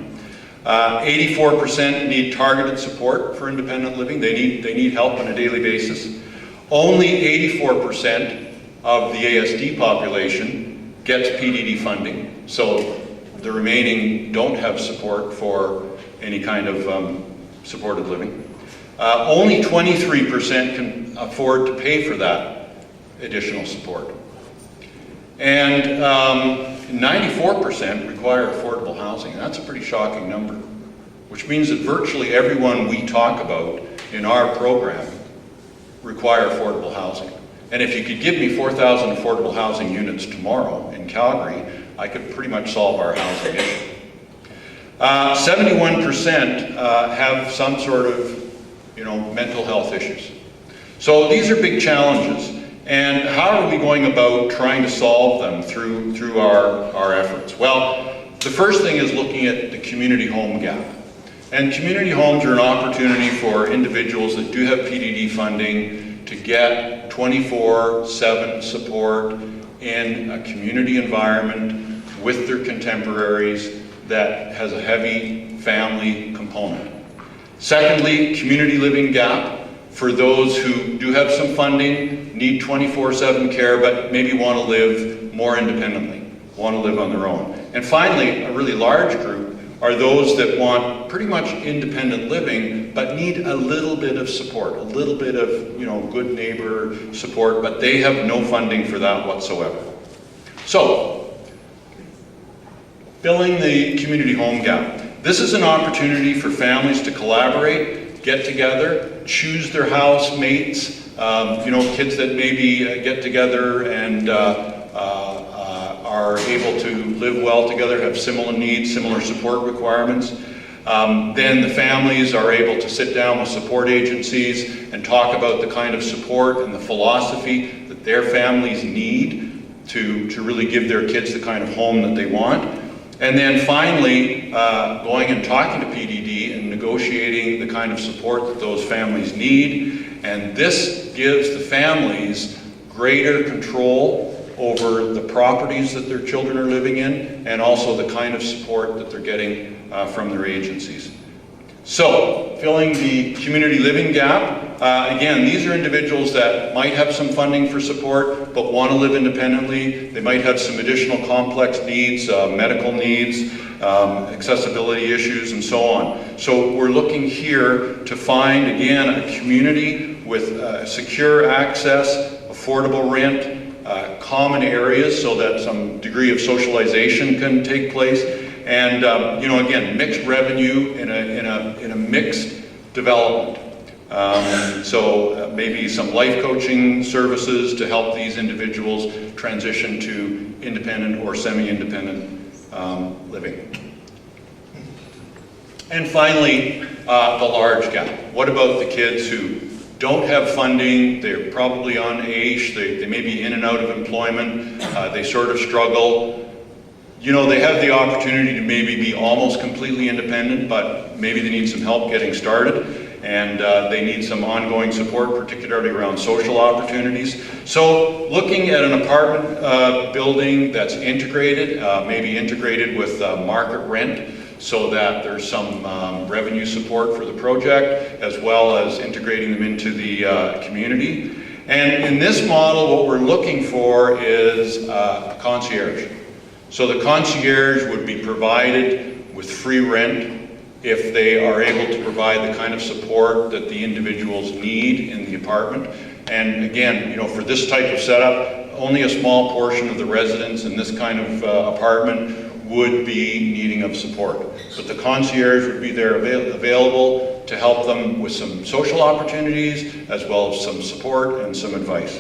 84% need targeted support for independent living. They need help on a daily basis. Only 84% of the ASD population gets PDD funding, so the remaining don't have support for any kind of supported living. Only 23% can afford to pay for that additional support. And 94% require affordable housing. That's a pretty shocking number, which means that virtually everyone we talk about in our program require affordable housing. And if you could give me 4,000 affordable housing units tomorrow in Calgary, I could pretty much solve our housing issue. 71% have some sort of, mental health issues. So these are big challenges. And how are we going about trying to solve them through our efforts? Well, the first thing is looking at the community home gap. And community homes are an opportunity for individuals that do have PDD funding to get 24/7 support in a community environment with their contemporaries that has a heavy family component. Secondly, community living gap for those who do have some funding, need 24/7 care, but maybe want to live more independently, want to live on their own. And finally, a really large group are those that want pretty much independent living, but need a little bit of support, a little bit of, good neighbor support, but they have no funding for that whatsoever. So, filling the community home gap. This is an opportunity for families to collaborate, get together, choose their housemates, kids that maybe get together and are able to live well together, have similar needs, similar support requirements. Then the families are able to sit down with support agencies and talk about the kind of support and the philosophy that their families need to really give their kids the kind of home that they want. And then finally, going and talking to PDD and negotiating the kind of support that those families need. And this gives the families greater control over the properties that their children are living in, and also the kind of support that they're getting from their agencies. So, filling the community living gap. Again, these are individuals that might have some funding for support, but want to live independently. They might have some additional complex needs, medical needs, accessibility issues, and so on. So we're looking here to find, again, a community with secure access, affordable rent, common areas so that some degree of socialization can take place, and again, mixed revenue in a mixed development. Maybe some life coaching services to help these individuals transition to independent or semi-independent living. And finally, the large gap. What about the kids who don't have funding, they're probably on AISH, they may be in and out of employment, they sort of struggle. You know, they have the opportunity to maybe be almost completely independent, but maybe they need some help getting started. And they need some ongoing support, particularly around social opportunities. So looking at an apartment building that's integrated, maybe integrated with market rent, so that there's some revenue support for the project, as well as integrating them into the community. And in this model, what we're looking for is a concierge. So the concierge would be provided with free rent if they are able to provide the kind of support that the individuals need in the apartment. And again, you know, for this type of setup, only a small portion of the residents in this kind of apartment would be needing of support. But the concierge would be there available to help them with some social opportunities, as well as some support and some advice.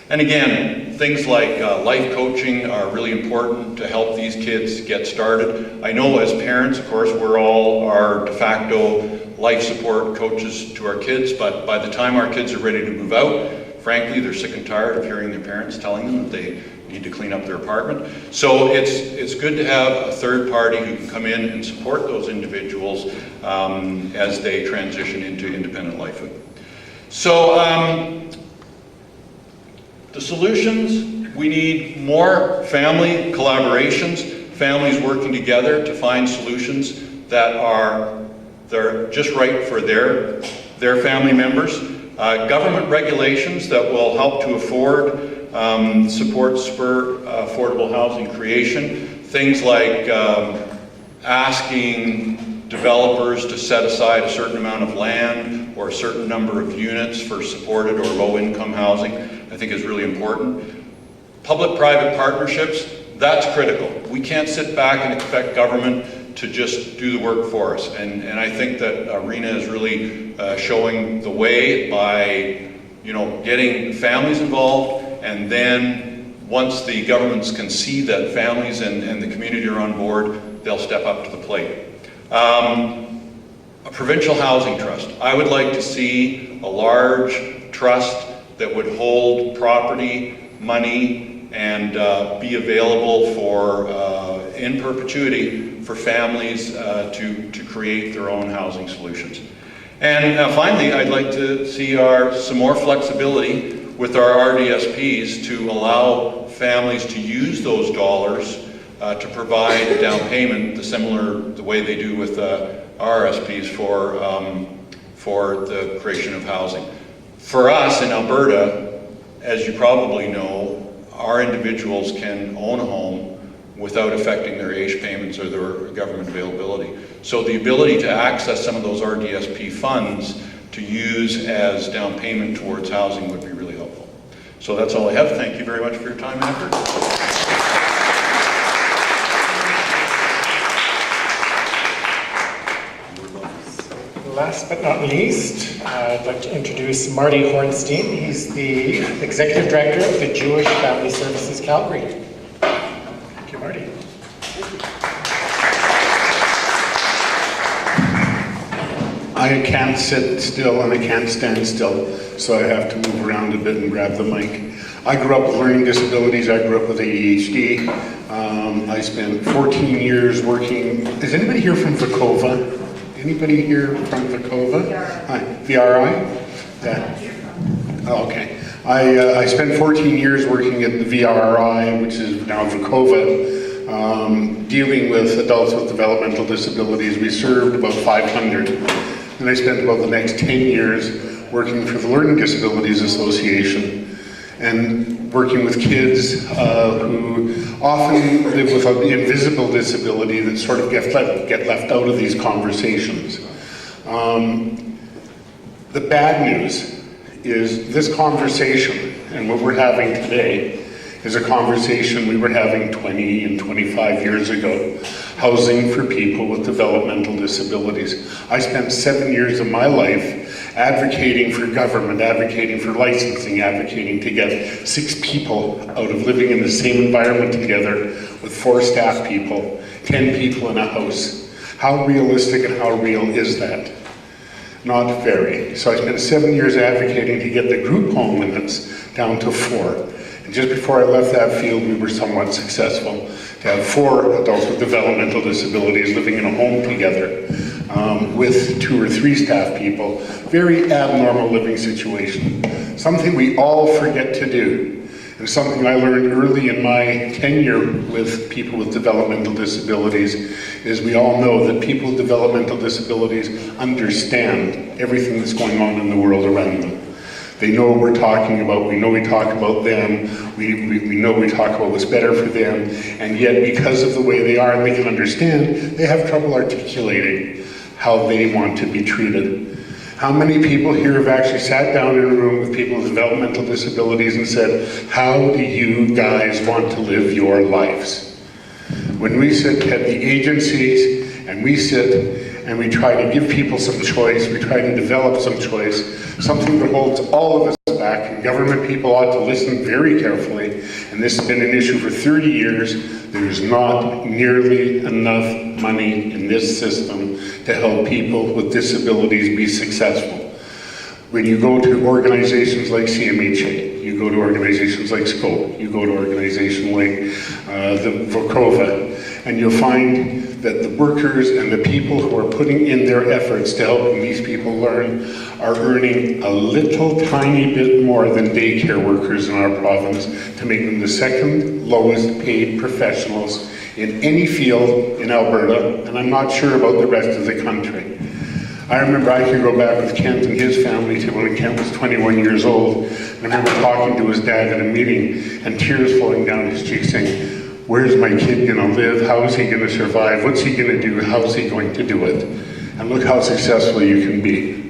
And again, things like life coaching are really important to help these kids get started. I know as parents, of course, we're all our de facto life support coaches to our kids, but by the time our kids are ready to move out, frankly, they're sick and tired of hearing their parents telling them that they need to clean up their apartment. So it's good to have a third party who can come in and support those individuals as they transition into independent lifehood. So the solutions, we need more family collaborations, families working together to find solutions that are just right for their family members. Government regulations that will help to spur affordable housing creation. Things like asking developers to set aside a certain amount of land or a certain number of units for supported or low-income housing, I think is really important. Public-private partnerships, that's critical. We can't sit back and expect government to just do the work for us. And I think that RENA is really showing the way by, you know, getting families involved, and then once the governments can see that families and the community are on board, they'll step up to the plate. A provincial housing trust. I would like to see a large trust that would hold property, money, and be available for, in perpetuity, for families to create their own housing solutions. And finally, I'd like to see some more flexibility with our RDSPs to allow families to use those dollars to provide a down payment, the way they do with RSPs for the creation of housing. For us in Alberta, as you probably know, our individuals can own a home without affecting their AISH payments or their government availability. So the ability to access some of those RDSP funds to use as down payment towards housing would be really helpful. So that's all I have. Thank you very much for your time and effort. Last but not least, I'd like to introduce Marty Hornstein. He's the Executive Director of the Jewish Family Services Calgary. Thank you, Marty. I can't sit still and I can't stand still, so I have to move around a bit and grab the mic. I grew up with learning disabilities. I grew up with ADHD. I spent 14 years working. Is anybody here from Vekova? Anybody here from Vekova? Hi, VRI? Oh, okay. I spent 14 years working at the VRI, which is now Vekova, dealing with adults with developmental disabilities. We served about 500. And I spent about the next 10 years working for the Learning Disabilities Association and working with kids who often live with an invisible disability that sort of get left out of these conversations. The bad news is this conversation and what we're having today is a conversation we were having 20 and 25 years ago. Housing for people with developmental disabilities. I spent 7 years of my life advocating for government, advocating for licensing, advocating to get 6 people out of living in the same environment together with 4 staff people, 10 people in a house. How realistic and how real is that? Not very. So I spent 7 years advocating to get the group home limits down to 4. And just before I left that field, we were somewhat successful to have 4 adults with developmental disabilities living in a home together with 2 or 3 staff people. Very abnormal living situation. Something we all forget to do. And something I learned early in my tenure with people with developmental disabilities is we all know that people with developmental disabilities understand everything that's going on in the world around them. They know what we're talking about, we know we talk about them, we know we talk about what's better for them, and yet because of the way they are and they can understand, they have trouble articulating how they want to be treated. How many people here have actually sat down in a room with people with developmental disabilities and said, how do you guys want to live your lives? When we sit at the agencies and we sit and we try to give people some choice, we try to develop some choice, something that holds all of us back, and government people ought to listen very carefully, and this has been an issue for 30 years, there's not nearly enough money in this system to help people with disabilities be successful. When you go to organizations like CMHA, you go to organizations like SCOPE, you go to organizations like the Vokova, and you'll find that the workers and the people who are putting in their efforts to helping these people learn are earning a little tiny bit more than daycare workers in our province to make them the second lowest paid professionals in any field in Alberta, and I'm not sure about the rest of the country. I remember I could go back with Kent and his family to when Kent was 21 years old. I remember talking to his dad at a meeting and tears flowing down his cheeks saying, where's my kid gonna live? How is he gonna survive? What's he gonna do? How's he going to do it? And look how successful you can be.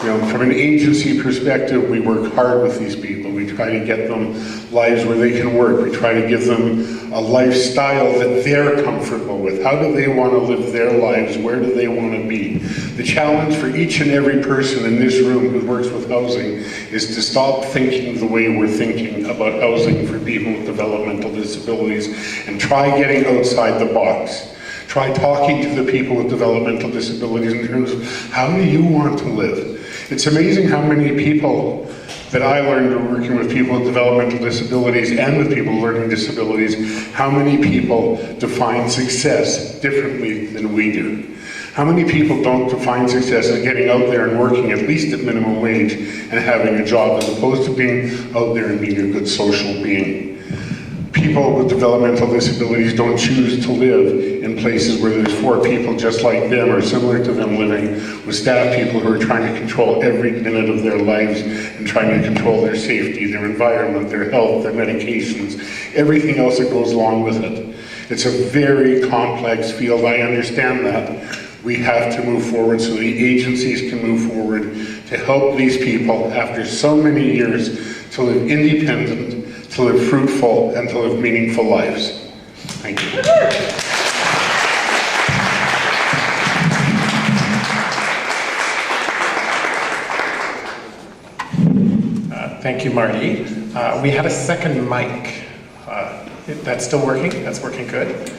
You know, from an agency perspective, we work hard with these people. We try to get them lives where they can work. We try to give them a lifestyle that they're comfortable with. How do they want to live their lives? Where do they want to be? The challenge for each and every person in this room who works with housing is to stop thinking the way we're thinking about housing for people with developmental disabilities and try getting outside the box. Try talking to the people with developmental disabilities in terms of how do you want to live? It's amazing how many people that I learned working with people with developmental disabilities and with people with learning disabilities, how many people define success differently than we do. How many people don't define success as getting out there and working at least at minimum wage and having a job as opposed to being out there and being a good social being. People with developmental disabilities don't choose to live in places where there's 4 people just like them or similar to them living with staff people who are trying to control every minute of their lives and trying to control their safety, their environment, their health, their medications, everything else that goes along with it. It's a very complex field, I understand that. We have to move forward so the agencies can move forward to help these people after so many years to live independent, to live fruitful, and to live meaningful lives. Thank you. Thank you, Marty. We had a second mic. That's still working? That's working good.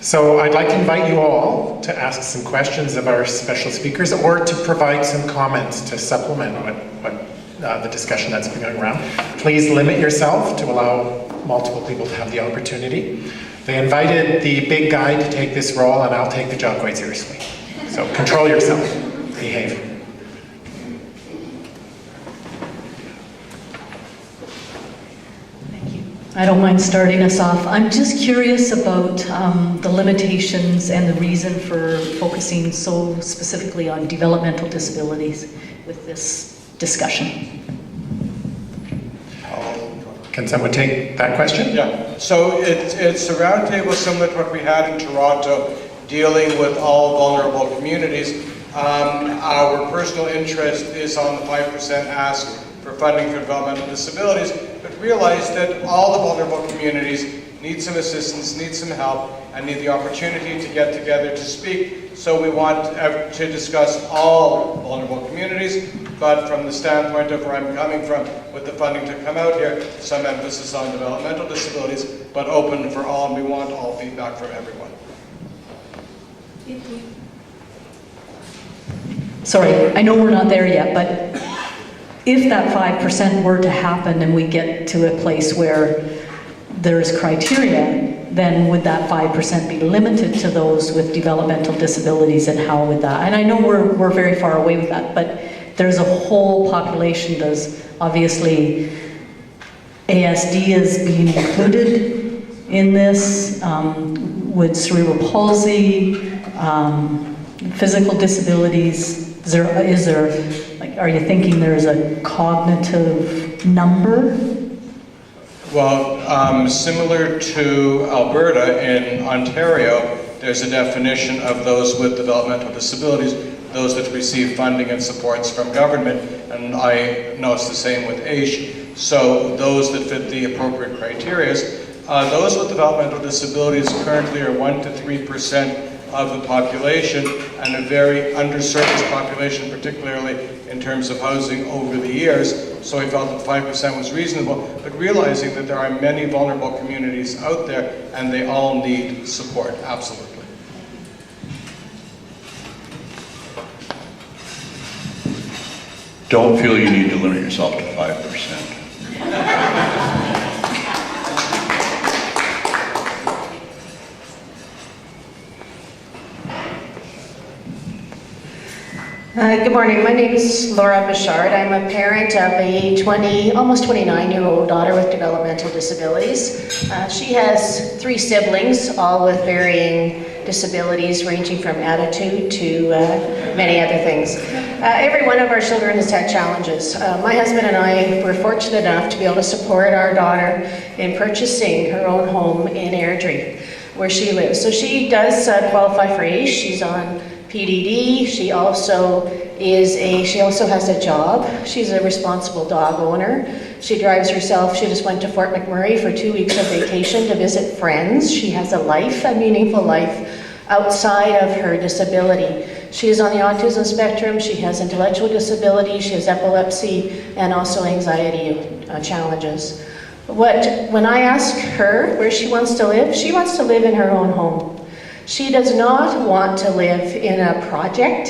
So I'd like to invite you all to ask some questions of our special speakers or to provide some comments to supplement what the discussion that's been going around. Please limit yourself to allow multiple people to have the opportunity. They invited the big guy to take this role, and I'll take the job quite seriously. So control yourself, behave. I don't mind starting us off. I'm just curious about the limitations and the reason for focusing so specifically on developmental disabilities with this discussion. Can someone take that question? Yeah, so it's a roundtable similar to what we had in Toronto, dealing with all vulnerable communities. Our personal interest is on the 5% ask for funding for developmental disabilities, but realize that all the vulnerable communities need some assistance, need some help, and need the opportunity to get together to speak. So we want to discuss all vulnerable communities, but from the standpoint of where I'm coming from, with the funding to come out here, some emphasis on developmental disabilities, but open for all, and we want all feedback from everyone. Sorry, I know we're not there yet, but if that 5% were to happen and we get to a place where there's criteria, then would that 5% be limited to those with developmental disabilities, and how would that? And I know we're very far away with that, but there's a whole population. Does obviously ASD is being included in this? Would cerebral palsy, physical disabilities? Is there like, are you thinking there's a cognitive number? Well, similar to Alberta, in Ontario, there's a definition of those with developmental disabilities, those that receive funding and supports from government, and I know it's the same with AISH. So those that fit the appropriate criteria, those with developmental disabilities currently are 1 to 3% of the population, and a very underserviced population, particularly in terms of housing over the years. So we felt that 5% was reasonable, but realizing that there are many vulnerable communities out there and they all need support, absolutely. Don't feel you need to limit yourself to 5%. Good morning. My name is Laura Bichard. I'm a parent of a almost 29-year-old daughter with developmental disabilities. She has 3 siblings, all with varying disabilities, ranging from attitude to many other things. Every one of our children has had challenges. My husband and I were fortunate enough to be able to support our daughter in purchasing her own home in Airdrie, where she lives. So she does qualify for AISH. She's on PDD. She also has a job. She's a responsible dog owner. She drives herself. She just went to Fort McMurray for 2 weeks of vacation to visit friends. She has a life, a meaningful life outside of her disability. She is on the autism spectrum. She has intellectual disability. She has epilepsy and also anxiety challenges. When I ask her where she wants to live, she wants to live in her own home. She does not want to live in a project,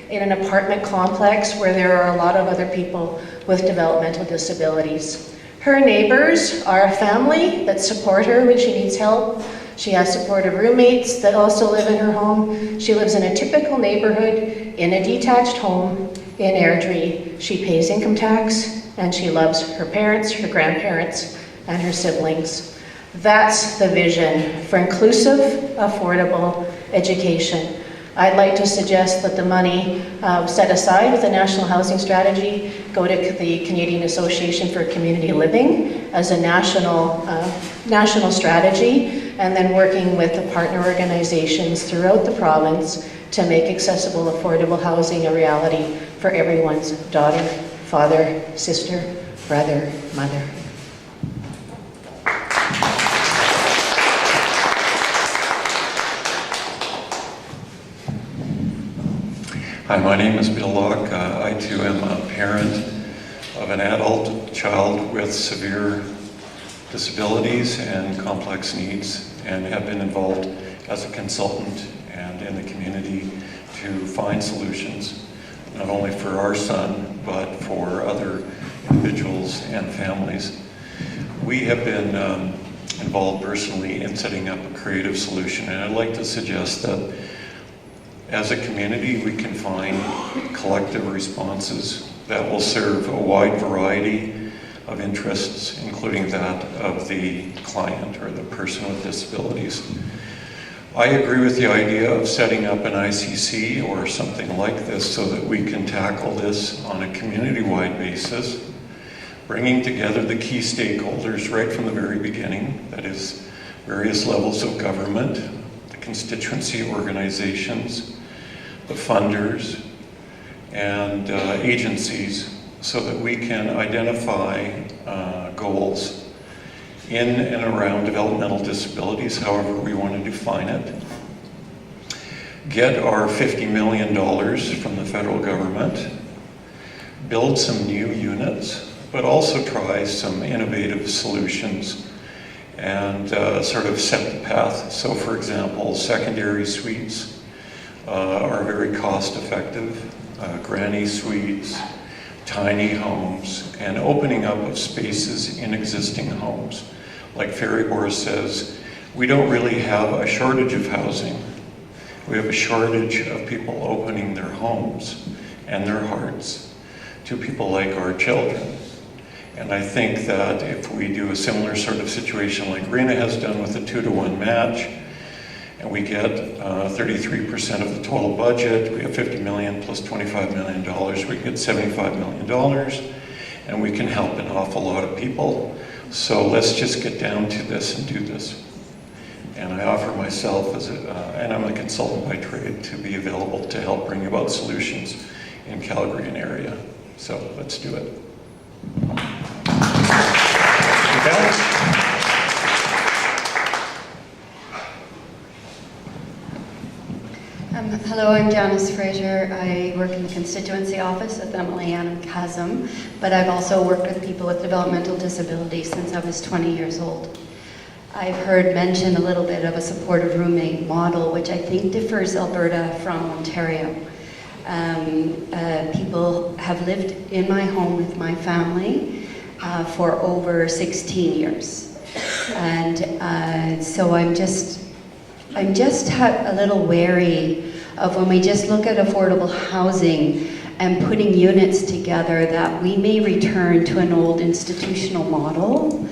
in an apartment complex where there are a lot of other people with developmental disabilities. Her neighbors are a family that support her when she needs help. She has supportive roommates that also live in her home. She lives in a typical neighborhood, in a detached home in Airdrie. She pays income tax, and she loves her parents, her grandparents, and her siblings. That's the vision for inclusive, affordable education. I'd like to suggest that the money set aside with the National Housing Strategy go to the Canadian Association for Community Living as a national strategy, and then working with the partner organizations throughout the province to make accessible, affordable housing a reality for everyone's daughter, father, sister, brother, mother. Hi, my name is Bill Locke. I too am a parent of an adult child with severe disabilities and complex needs, and have been involved as a consultant and in the community to find solutions, not only for our son, but for other individuals and families. We have been involved personally in setting up a creative solution, and I'd like to suggest that as a community, we can find collective responses that will serve a wide variety of interests, including that of the client or the person with disabilities. I agree with the idea of setting up an ICC or something like this so that we can tackle this on a community-wide basis, bringing together the key stakeholders right from the very beginning, that is, various levels of government, the constituency organizations, the funders, and agencies, so that we can identify goals in and around developmental disabilities, however we want to define it. Get our $50 million from the federal government, build some new units, but also try some innovative solutions and sort of set the path. So for example, secondary suites are very cost effective, granny suites, tiny homes, and opening up of spaces in existing homes. Like Ferrybor says, we don't really have a shortage of housing. We have a shortage of people opening their homes and their hearts to people like our children. And I think that if we do a similar sort of situation like Rena has done with a 2-to-1 match, and we get 33% of the total budget, we have $50 million plus $25 million, we get $75 million, and we can help an awful lot of people. So let's just get down to this and do this. And I offer myself, and I'm a consultant by trade, to be available to help bring about solutions in Calgary and area. So let's do it. Hello, I'm Janice Fraser. I work in the constituency office at the Emily Annam Chasm, but I've also worked with people with developmental disabilities since I was 20 years old. I've heard mention a little bit of a supportive roommate model, which I think differs Alberta from Ontario. People have lived in my home with my family for over 16 years. And so I'm just a little wary of when we just look at affordable housing and putting units together, that we may return to an old institutional model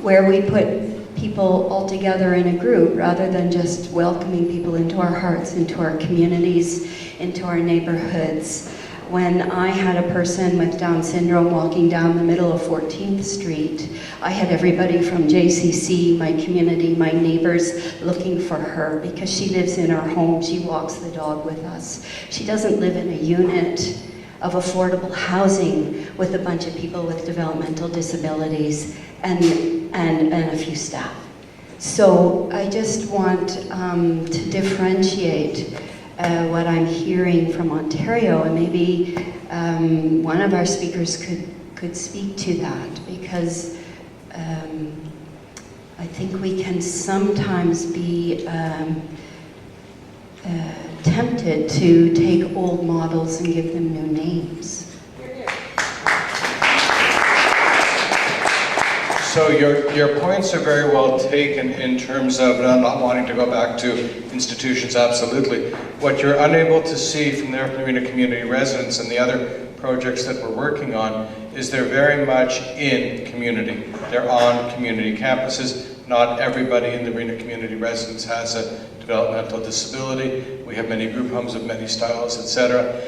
where we put people all together in a group rather than just welcoming people into our hearts, into our communities, into our neighborhoods. When I had a person with Down syndrome walking down the middle of 14th Street, I had everybody from JCC, my community, my neighbors looking for her because she lives in our home. She walks the dog with us. She doesn't live in a unit of affordable housing with a bunch of people with developmental disabilities and a few staff. So I just want to differentiate what I'm hearing from Ontario, and maybe one of our speakers could speak to that, because I think we can sometimes be tempted to take old models and give them new names. So your points are very well taken in terms of not wanting to go back to institutions, absolutely. What you're unable to see from the Arena community residents and the other projects that we're working on is they're very much in community. They're on community campuses. Not everybody in the Arena community residence has a developmental disability. We have many group homes of many styles, etc.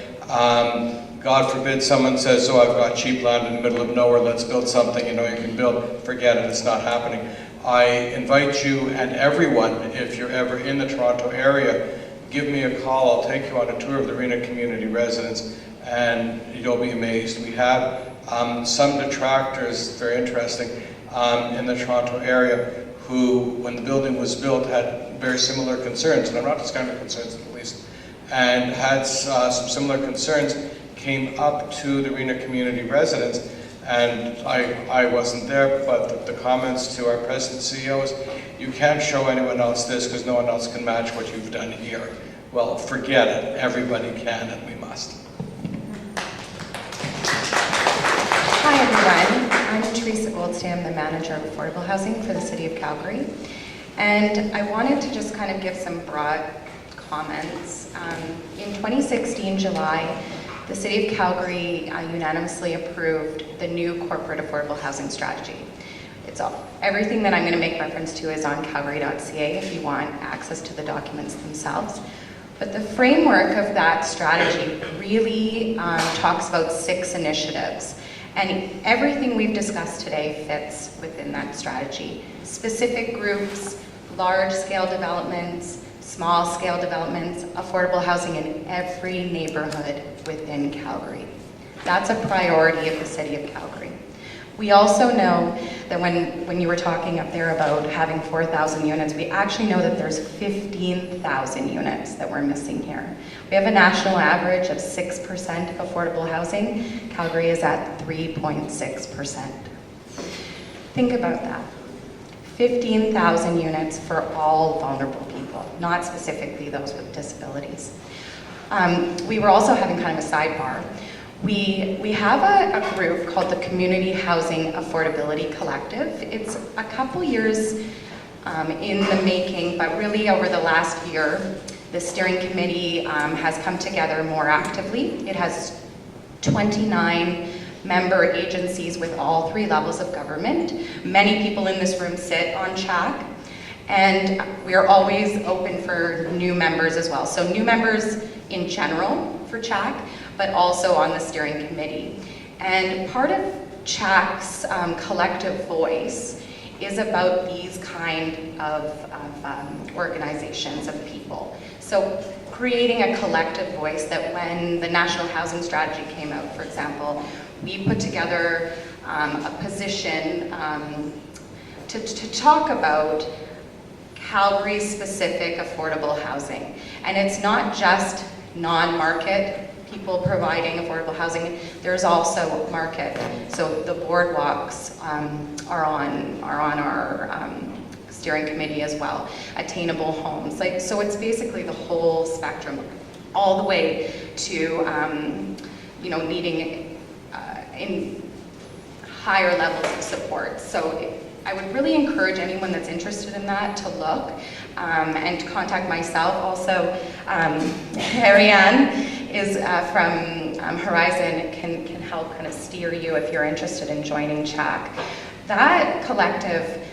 God forbid someone says, oh, I've got cheap land in the middle of nowhere, let's build something you can build. Forget it, it's not happening. I invite you and everyone, if you're ever in the Toronto area, give me a call. I'll take you on a tour of the Arena community residence and you'll be amazed. We have some detractors, very interesting, in the Toronto area who, when the building was built, had very similar concerns, and I'm not discounting concerns in the least, and had some similar concerns, came up to the Arena community residents, and I wasn't there, but the comments to our president CEO is, you can't show anyone else this because no one else can match what you've done here. Well, forget it. Everybody can, and we must. Hi everyone, I'm Teresa Goldstein, I'm the manager of affordable housing for the City of Calgary, and I wanted to just kind of give some broad comments. In 2016, July, the City of Calgary unanimously approved the new corporate affordable housing strategy. Everything that I'm going to make reference to is on calgary.ca if you want access to the documents themselves. But the framework of that strategy really talks about 6 initiatives. And everything we've discussed today fits within that strategy. Specific groups, large-scale developments, small-scale developments, affordable housing in every neighborhood within Calgary. That's a priority of the City of Calgary. We also know that when you were talking up there about having 4,000 units, we actually know that there's 15,000 units that we're missing here. We have a national average of 6% affordable housing. Calgary is at 3.6%. Think about that. 15,000 units for all vulnerable people, not specifically those with disabilities. We were also having kind of a sidebar. We have a group called the Community Housing Affordability Collective. It's a couple years in the making, but really over the last year, the steering committee has come together more actively. It has 29 member agencies with all 3 levels of government. Many people in this room sit on CHAC, and we are always open for new members as well. So new members in general for CHAC, but also on the steering committee. And part of CHAC's collective voice is about these kind of organizations of people. So creating a collective voice that when the National Housing Strategy came out, for example, we put together a position to talk about Calgary-specific affordable housing. And it's not just non-market people providing affordable housing, there's also market. So the boardwalks are on our steering committee as well. Attainable homes, so it's basically the whole spectrum, all the way to needing in higher levels of support. So I would really encourage anyone that's interested in that to look and to contact myself. Also, Ariane is from Horizon, can help kind of steer you if you're interested in joining CHAC. That collective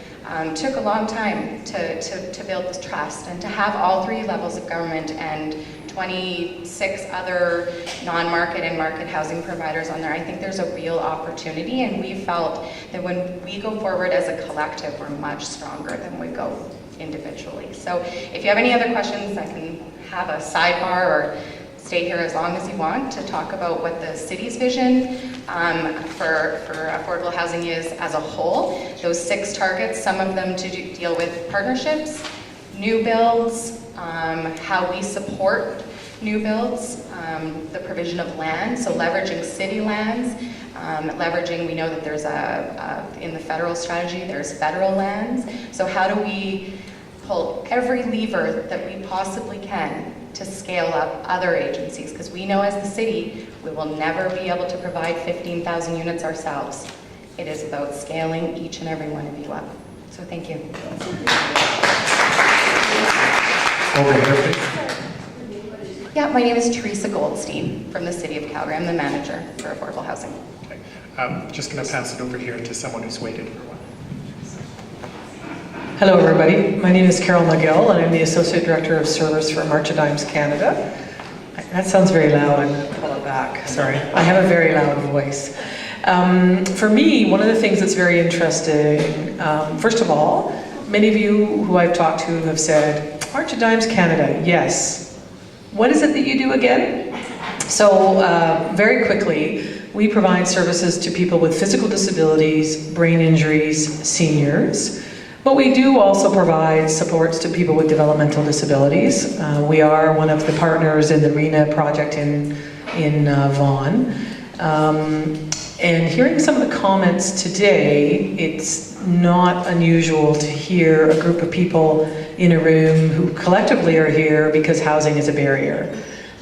took a long time to build this trust, and to have all 3 levels of government and 26 other non-market and market housing providers on there. I think there's a real opportunity, and we felt that when we go forward as a collective, we're much stronger than we go individually. So if you have any other questions, I can have a sidebar or stay here as long as you want to talk about what the city's vision for affordable housing is as a whole. Those 6 targets, some of them to deal with partnerships, new builds, how we support new builds, the provision of land, so leveraging city lands, we know that there's in the federal strategy, there's federal lands. So how do we pull every lever that we possibly can to scale up other agencies? Because we know as the city, we will never be able to provide 15,000 units ourselves. It is about scaling each and every one of you up. So thank you. Over here, please. Yeah, my name is Teresa Goldstein from the City of Calgary. I'm the manager for affordable housing. Okay. I'm just going to pass it over here to someone who's waited for one. Hello everybody, my name is Carol McGill and I'm the Associate Director of Service for March of Dimes Canada. That sounds very loud, I'm going to pull it back, sorry. I have a very loud voice. For me, one of the things that's very interesting, first of all, many of you who I've talked to have said, March of Dimes Canada, yes. What is it that you do again? So very quickly, we provide services to people with physical disabilities, brain injuries, seniors. But we do also provide supports to people with developmental disabilities. We are one of the partners in the RENA project in Vaughan. And hearing some of the comments today, it's not unusual to hear a group of people in a room who collectively are here because housing is a barrier.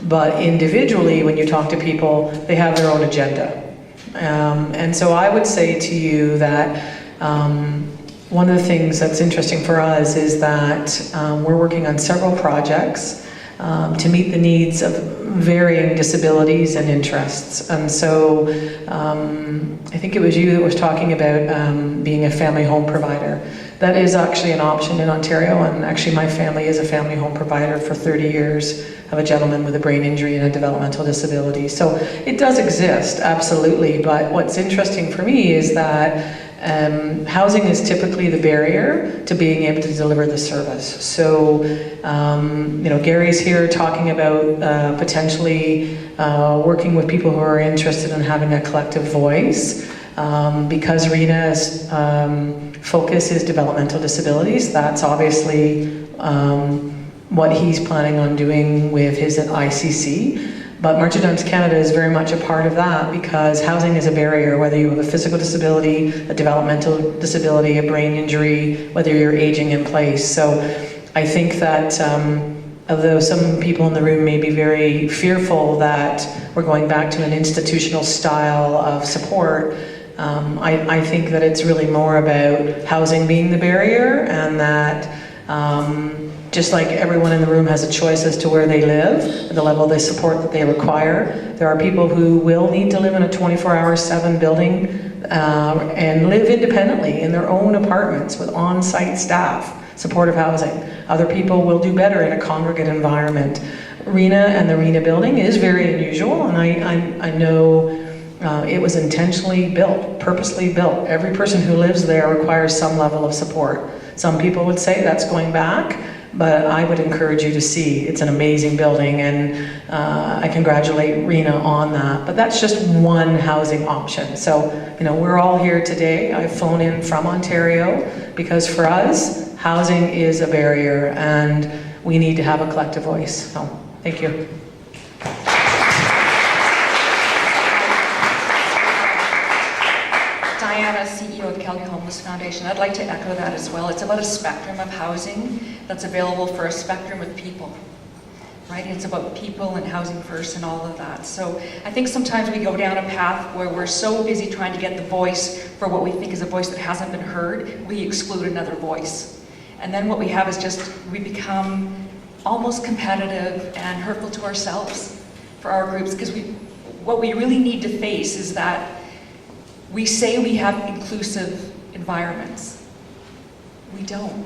But individually, when you talk to people, they have their own agenda. And so I would say to you that one of the things that's interesting for us is that we're working on several projects to meet the needs of varying disabilities and interests. And so I think it was you that was talking about being a family home provider. That is actually an option in Ontario, and actually my family is a family home provider for 30 years of a gentleman with a brain injury and a developmental disability. So it does exist, absolutely, but what's interesting for me is that housing is typically the barrier to being able to deliver the service. So, Gary's here talking about potentially working with people who are interested in having a collective voice. Because Rena's focus is developmental disabilities, that's obviously what he's planning on doing with his ICC. But March of Dimes Canada is very much a part of that, because housing is a barrier, whether you have a physical disability, a developmental disability, a brain injury, whether you're aging in place. So I think that although some people in the room may be very fearful that we're going back to an institutional style of support, I think that it's really more about housing being the barrier, and that just like everyone in the room has a choice as to where they live, the level of support that they require, there are people who will need to live in a 24/7 building and live independently in their own apartments with on-site staff, supportive housing. Other people will do better in a congregate environment. Rena and the Rena building is very unusual, and I know it was intentionally built, purposely built. Every person who lives there requires some level of support. Some people would say that's going back, but I would encourage you to see. It's an amazing building, and I congratulate Rena on that. But that's just one housing option. So, we're all here today. I've flown in from Ontario because for us, housing is a barrier, and we need to have a collective voice. So, thank you. Diana, CEO of the Calgary Homeless Foundation. I'd like to echo that as well. It's about a spectrum of housing that's available for a spectrum of people, right? It's about people and housing first and all of that. So I think sometimes we go down a path where we're so busy trying to get the voice for what we think is a voice that hasn't been heard, we exclude another voice. And then what we have is we become almost competitive and hurtful to ourselves for our groups, because what we really need to face is that we say we have inclusive environments. We don't.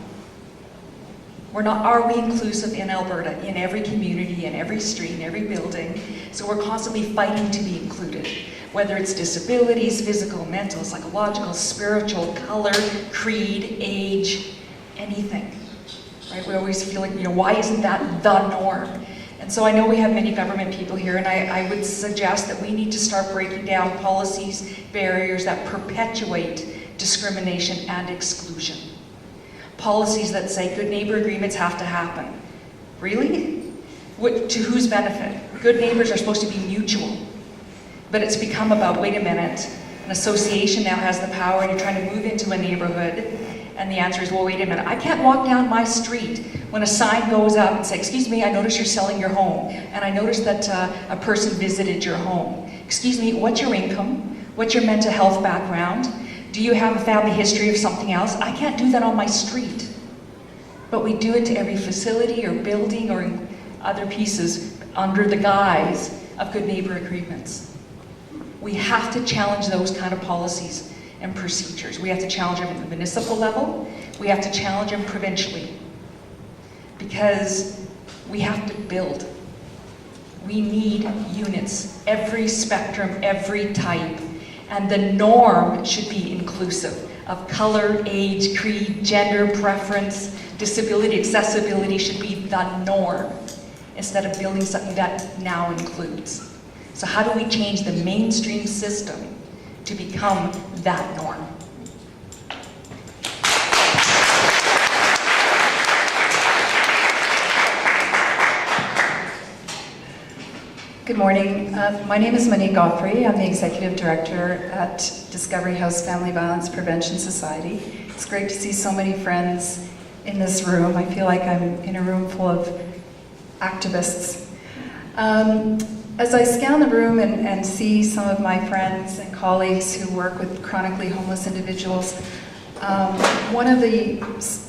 Are we inclusive in Alberta, in every community, in every street, in every building? So we're constantly fighting to be included, whether it's disabilities, physical, mental, psychological, spiritual, color, creed, age, anything, right? We always feel like, why isn't that the norm? And so I know we have many government people here, and I would suggest that we need to start breaking down policies, barriers that perpetuate discrimination and exclusion. Policies that say good neighbor agreements have to happen. Really? To whose benefit? Good neighbors are supposed to be mutual. But it's become about, wait a minute, an association now has the power and you're trying to move into a neighborhood, and the answer is, well, wait a minute, I can't walk down my street when a sign goes up and says, excuse me, I notice you're selling your home, and I noticed that a person visited your home. Excuse me, what's your income? What's your mental health background? Do you have a family history of something else? I can't do that on my street. But we do it to every facility or building or other pieces under the guise of good neighbor agreements. We have to challenge those kind of policies and procedures. We have to challenge them at the municipal level. We have to challenge them provincially. Because we have to build. We need units, every spectrum, every type. And the norm should be inclusive of color, age, creed, gender, preference, disability, accessibility should be the norm instead of building something that now includes. So how do we change the mainstream system to become that norm? Good morning. My name is Monique Godfrey. I'm the Executive Director at Discovery House Family Violence Prevention Society. It's great to see so many friends in this room. I feel like I'm in a room full of activists. As I scan the room and see some of my friends and colleagues who work with chronically homeless individuals, one of the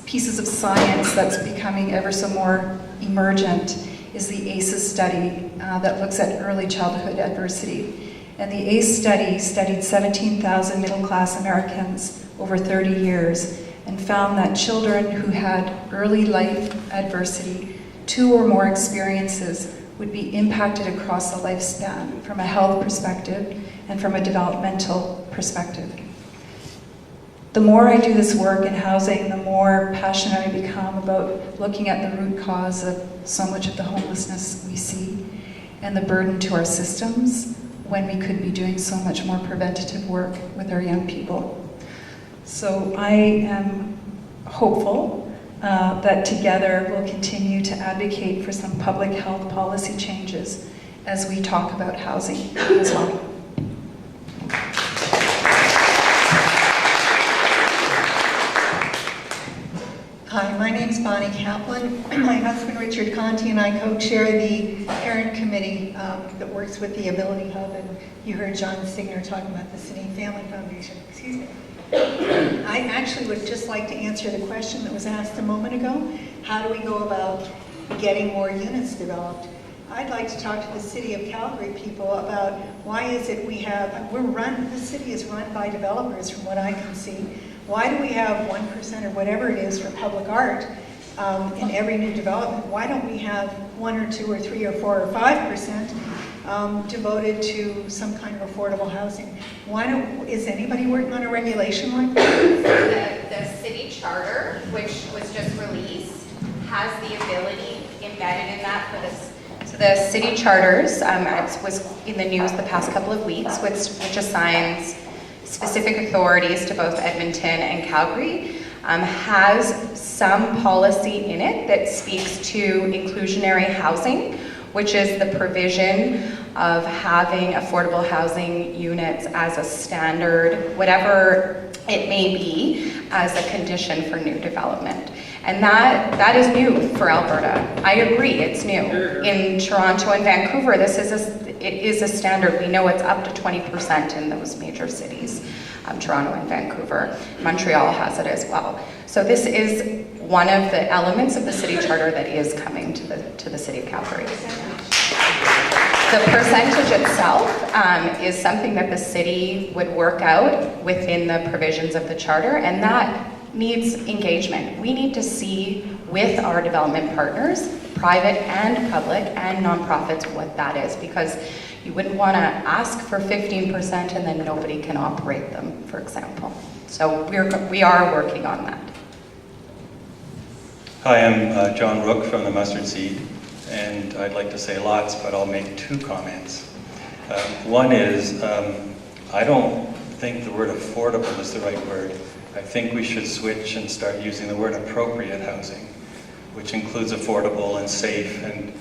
pieces of science that's becoming ever so more emergent is the ACEs study that looks at early childhood adversity. And the ACE study studied 17,000 middle-class Americans over 30 years and found that children who had early life adversity, 2 or more experiences, would be impacted across the lifespan from a health perspective and from a developmental perspective. The more I do this work in housing, the more passionate I become about looking at the root cause of so much of the homelessness we see and the burden to our systems, when we could be doing so much more preventative work with our young people. So I am hopeful that together we'll continue to advocate for some public health policy changes as we talk about housing as well. Hi, my name's Bonnie Kaplan. My husband Richard Conti and I co-chair the parent committee that works with the Ability Hub, and you heard John Signer talking about the City Family Foundation. Excuse me. I actually would just like to answer the question that was asked a moment ago. How do we go about getting more units developed? I'd like to talk to the City of Calgary people about why is it the city is run by developers from what I can see. Why do we have 1% or whatever it is for public art in every new development? Why don't we have 1 or 2 or 3 or 4 or 5% devoted to some kind of affordable housing? Is anybody working on a regulation like that? The city charter, which was just released, has the ability embedded in that for this. So the city charters, it was in the news the past couple of weeks, which assigns specific authorities to both Edmonton and Calgary, has some policy in it that speaks to inclusionary housing, which is the provision of having affordable housing units as a standard, whatever it may be, as a condition for new development. And that is new for Alberta. I agree, it's new. In Toronto and Vancouver, it is a standard. We know it's up to 20% in those major cities, Toronto and Vancouver. Montreal has it as well. So this is one of the elements of the city charter that is coming to the City of Calgary. The percentage itself is something that the city would work out within the provisions of the charter, and that needs engagement. We need to see with our development partners, private and public and nonprofits, what that is, because you wouldn't want to ask for 15% and then nobody can operate them, for example. So we are working on that. Hi, I'm John Rook from the Mustard Seed, and I'd like to say lots, but I'll make 2 comments. One is, I don't think the word affordable is the right word. I think we should switch and start using the word appropriate housing, which includes affordable and safe and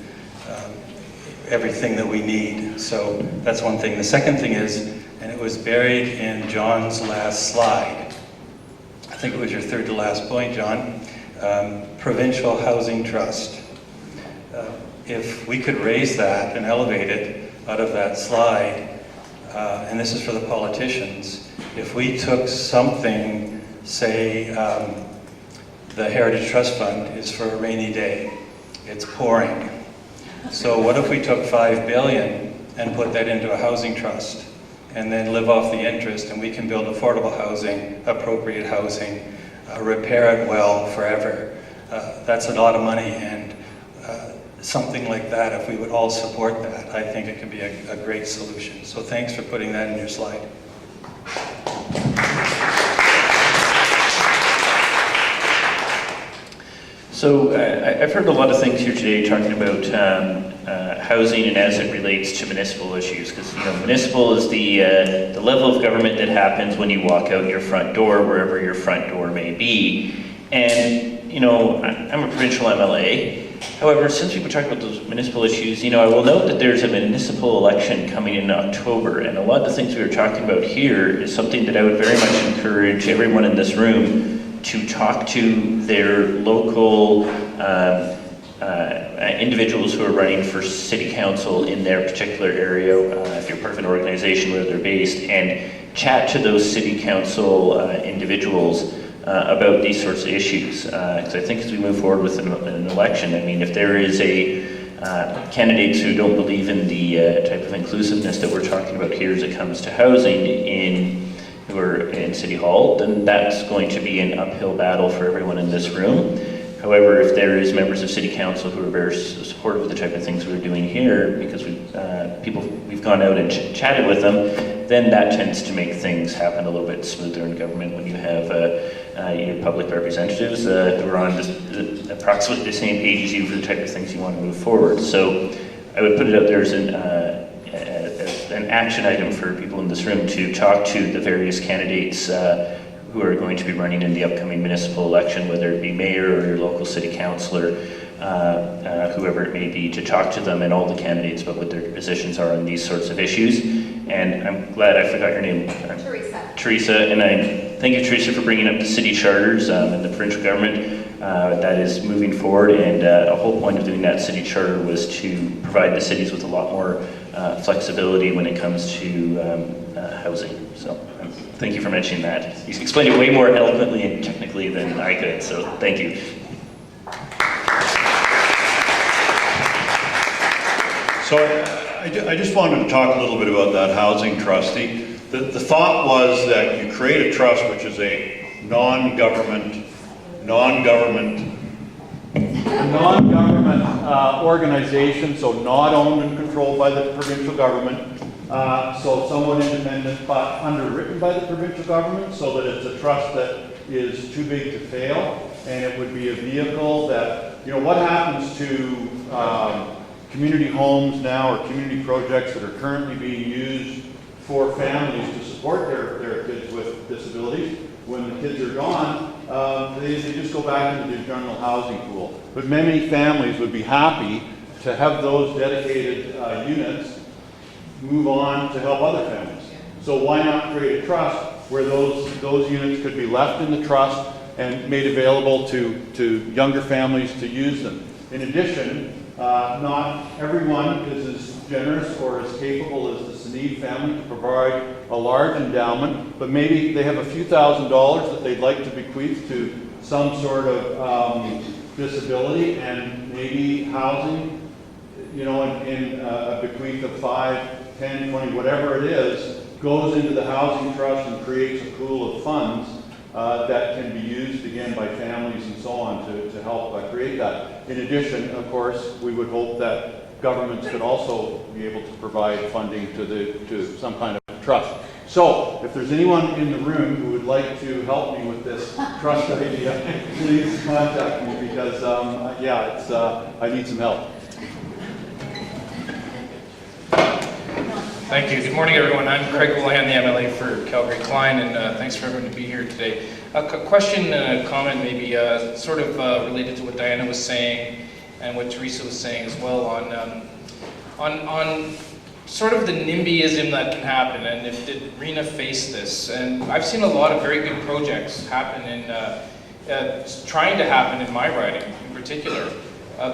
everything that we need. So that's one thing. The second thing is, and it was buried in John's last slide, I think it was your third to last point, John, provincial housing trust. If we could raise that and elevate it out of that slide, and this is for the politicians, if we took something, say, the Heritage Trust Fund is for a rainy day, it's pouring. So what if we took $5 billion and put that into a housing trust and then live off the interest, and we can build affordable housing, appropriate housing, repair it well forever. That's a lot of money, and something like that, if we would all support that, I think it could be a great solution. So thanks for putting that in your slide. So I've heard a lot of things here today talking about housing and as it relates to municipal issues, because municipal is the level of government that happens when you walk out your front door, wherever your front door may be. And I'm a provincial MLA. However, since we've been talking about those municipal issues, I will note that there's a municipal election coming in October, and a lot of the things we were talking about here is something that I would very much encourage everyone in this room to talk to their local individuals who are running for city council in their particular area, if you're part of an organization where they're based, and chat to those city council individuals about these sorts of issues. Because I think as we move forward with an election, if there is candidates who don't believe in the type of inclusiveness that we're talking about here as it comes to housing who are in City Hall, then that's going to be an uphill battle for everyone in this room. However, if there is members of City Council who are very supportive of the type of things we're doing here, because we've gone out and chatted with them, then that tends to make things happen a little bit smoother in government when you have public representatives who are on approximately the same page as you for the type of things you want to move forward. So I would put it out there as an action item for people in this room to talk to the various candidates who are going to be running in the upcoming municipal election, whether it be mayor or your local city councillor, whoever it may be, to talk to them and all the candidates about what their positions are on these sorts of issues. And I'm glad I forgot your name. Teresa. Teresa, and I thank you, Teresa, for bringing up the city charters and the provincial government. That is moving forward, and a whole point of doing that city charter was to provide the cities with a lot more flexibility when it comes to housing. So thank you for mentioning that. You explained it way more eloquently and technically than I could, so thank you. So I just wanted to talk a little bit about that housing trust. The thought was that you create a trust which is a non-government organization, so not owned and controlled by the provincial government, so somewhat independent but underwritten by the provincial government, so that it's a trust that is too big to fail, and it would be a vehicle that, you know, what happens to community homes now or community projects that are currently being used for families to support their kids with disabilities. When the kids are gone, they just go back into the general housing pool. But many families would be happy to have those dedicated units move on to help other families. So why not create a trust where those units could be left in the trust and made available to younger families to use them. In addition, not everyone is as generous or as capable as the Sneed family to provide a large endowment, but maybe they have a few $1,000s that they'd like to bequeath to some sort of disability, and maybe housing, you know, in a bequeath of 5, 10, 20, whatever it is, goes into the housing trust and creates a pool of funds that can be used again by families and so on to help create that. In addition, of course, we would hope that governments could also be able to provide funding to some kind of trust. So, if there's anyone in the room who would like to help me with this trust idea, please contact me, because I need some help. Thank you. Good morning, everyone. I'm Craig Willihan, the MLA for Calgary Klein, and thanks for everyone to be here today. A question and a comment maybe sort of related to what Diana was saying and what Teresa was saying as well on sort of the NIMBYism that can happen, and if did RENA face this. And I've seen a lot of very good projects happen trying to happen in my riding in particular,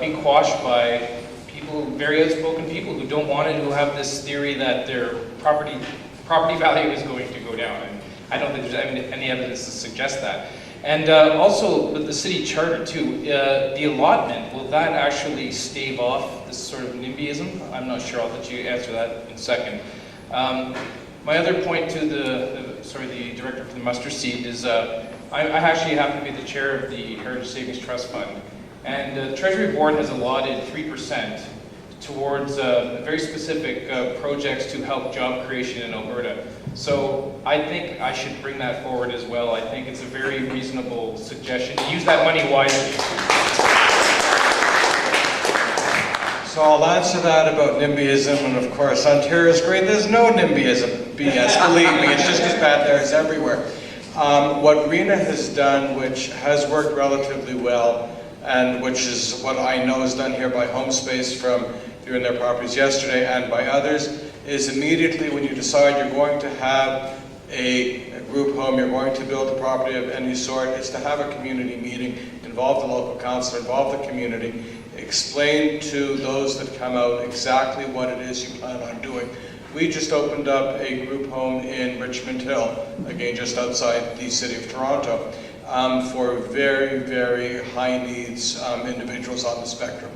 being quashed by people, very outspoken people who don't want it, who have this theory that their property value is going to go down. And I don't think there's any evidence to suggest that. And also with the city charter too, the allotment, will that actually stave off this sort of NIMBYism? I'm not sure. I'll let you answer that in a second. My other point to the director for the Mustard Seed is I actually happen to be the chair of the Heritage Savings Trust Fund. And the Treasury Board has allotted 3% towards very specific projects to help job creation in Alberta. So I think I should bring that forward as well. I think it's a very reasonable suggestion to use that money wisely. So I'll answer that about NIMBYism, and of course Ontario's great. There's no NIMBYism, BS, believe me, it's just as bad there as everywhere. What RENA has done, which has worked relatively well, and which is what I know is done here by HomeSpace from viewing their properties yesterday and by others, is immediately when you decide you're going to have a group home, you're going to build a property of any sort, is to have a community meeting, involve the local council, involve the community, explain to those that come out exactly what it is you plan on doing. We just opened up a group home in Richmond Hill, again just outside the city of Toronto, for very, very high needs individuals on the spectrum.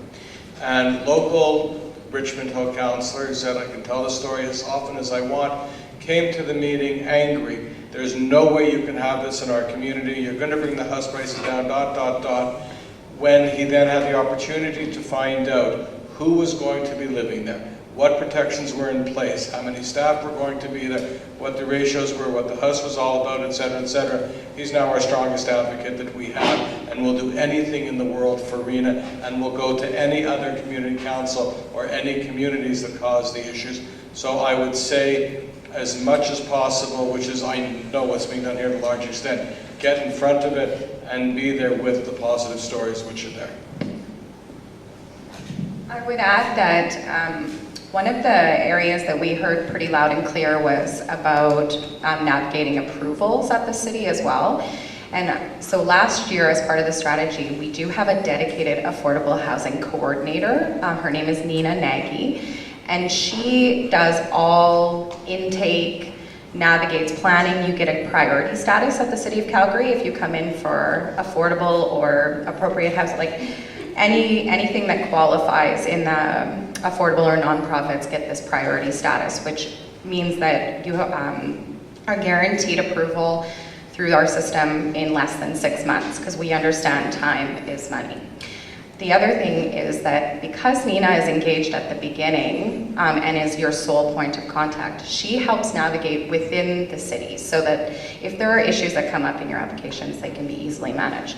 And local Richmond Hill councillor, who said I can tell the story as often as I want, came to the meeting angry. There's no way you can have this in our community. You're going to bring the house prices down, ... When he then had the opportunity to find out who was going to be living there, what protections were in place, how many staff were going to be there, what the ratios were, what the house was all about, etc., etc. He's now our strongest advocate that we have, and will do anything in the world for RENA, and will go to any other community council or any communities that cause the issues So I would say, as much as possible, which is, I know what's being done here to a large extent, get in front of it and be there with the positive stories which are there. I would add that one of the areas that we heard pretty loud and clear was about navigating approvals at the city as well. And so last year, as part of the strategy, we do have a dedicated affordable housing coordinator. Her name is Nina Nagy, and she does all intake, navigates planning. You get a priority status at the City of Calgary if you come in for affordable or appropriate housing, like anything that qualifies in the affordable or nonprofits get this priority status, which means that you are guaranteed approval through our system in less than 6 months, because we understand time is money. The other thing is that because Nina is engaged at the beginning and is your sole point of contact, she helps navigate within the city so that if there are issues that come up in your applications, they can be easily managed.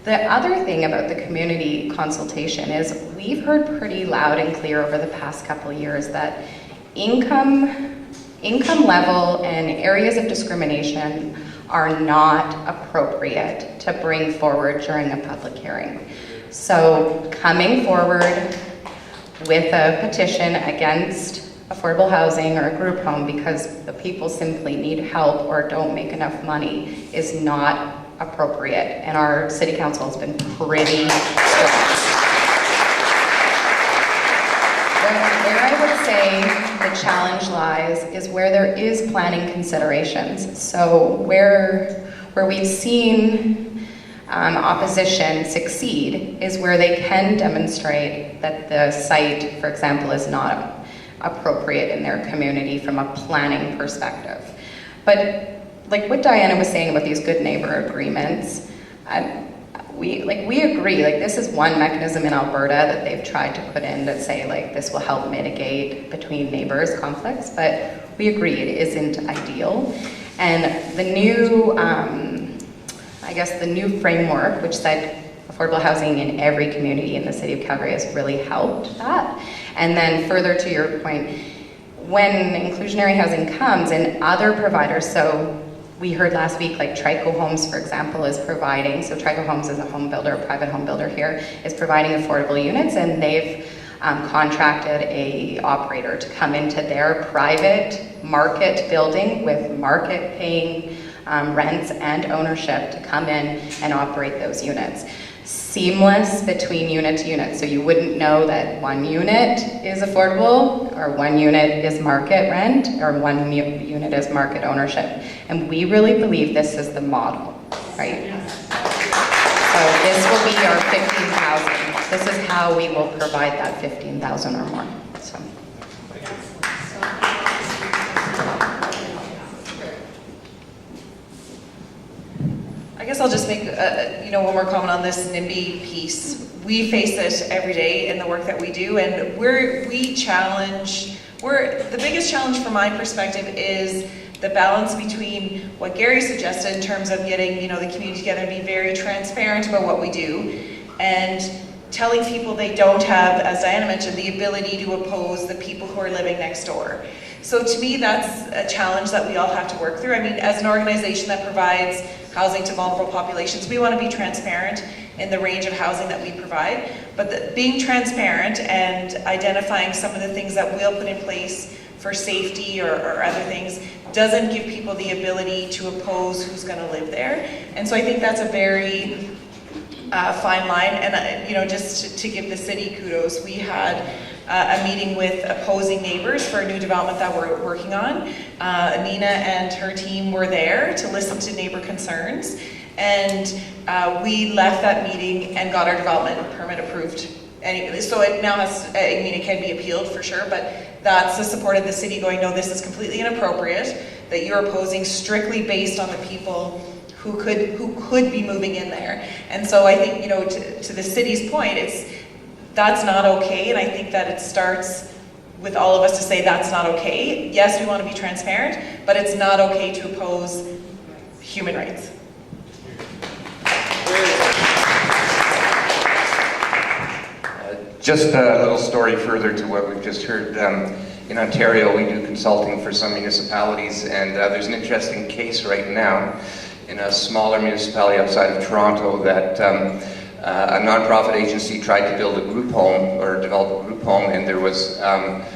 The other thing about the community consultation is we've heard pretty loud and clear over the past couple of years that income level and areas of discrimination are not appropriate to bring forward during a public hearing. So coming forward with a petition against affordable housing or a group home because the people simply need help or don't make enough money is not appropriate, and our city council has been pretty strong. Where I would say the challenge lies is where there is planning considerations. So where we've seen opposition succeed is where they can demonstrate that the site, for example, is not appropriate in their community from a planning perspective. But like what Diana was saying about these good neighbor agreements, we agree, like this is one mechanism in Alberta that they've tried to put in that say like this will help mitigate between neighbors conflicts, but we agree it isn't ideal. And the new, I guess the new framework, which said affordable housing in every community in the city of Calgary, has really helped that. And then further to your point, when inclusionary housing comes and other providers, so we heard last week, like Trico Homes, for example, is providing, so Trico Homes is a home builder, a private home builder here, is providing affordable units, and they've contracted a operator to come into their private market building with market paying rents and ownership to come in and operate those units. Seamless between unit to unit, so you wouldn't know that one unit is affordable or one unit is market rent or one unit is market ownership. And we really believe this is the model, right? So this will be our 15,000. This is how we will provide that 15,000 or more. So. I guess I'll just make one more comment on this NIMBY piece. We face it every day in the work that we do, and the biggest challenge from my perspective is the balance between what Gary suggested in terms of getting the community together and be very transparent about what we do, and telling people they don't have, as Diana mentioned, the ability to oppose the people who are living next door. So to me, that's a challenge that we all have to work through. I mean, as an organization that provides housing to vulnerable populations, we want to be transparent in the range of housing that we provide, but being transparent and identifying some of the things that we'll put in place for safety or other things doesn't give people the ability to oppose who's going to live there. And so I think that's a very fine line. And just to give the city kudos, we had a meeting with opposing neighbors for a new development that we're working on. Nina and her team were there to listen to neighbor concerns, and we left that meeting and got our development permit approved. So it now has, it can be appealed for sure, but that's the support of the city going, no, this is completely inappropriate, that you're opposing strictly based on the people who could be moving in there. And so I think, to the city's point, that's not okay, and I think that it starts with all of us to say that's not okay. Yes, we want to be transparent, but it's not okay to oppose human rights. Just a little story further to what we've just heard. in Ontario, we do consulting for some municipalities, and there's an interesting case right now in a smaller municipality outside of Toronto that a nonprofit agency tried to build a group home or develop a group home, and there was a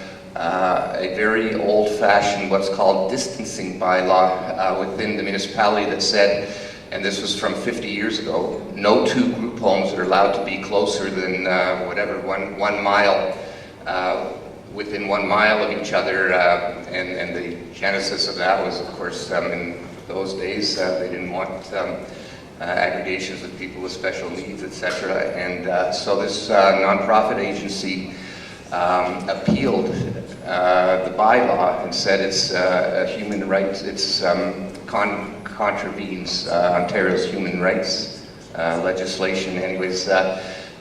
very old-fashioned, what's called distancing bylaw within the municipality that said, and this was from 50 years ago, no two group homes are allowed to be closer than one mile, within 1 mile of each other, and the genesis of that was, of course, in those days, they didn't want aggregations of people with special needs, etc. And so this nonprofit agency appealed the bylaw and said it's a human rights, it's contravenes Ontario's human rights legislation. Anyways,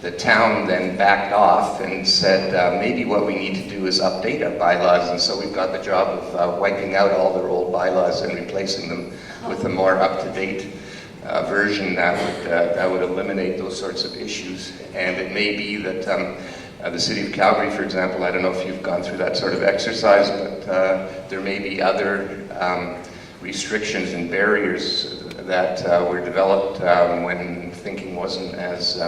the town then backed off and said maybe what we need to do is update our bylaws, and so we've got the job of wiping out all their old bylaws and replacing them with a more up-to-date version that would eliminate those sorts of issues. And it may be that the City of Calgary, for example, I don't know if you've gone through that sort of exercise, but there may be other restrictions and barriers that were developed when thinking wasn't as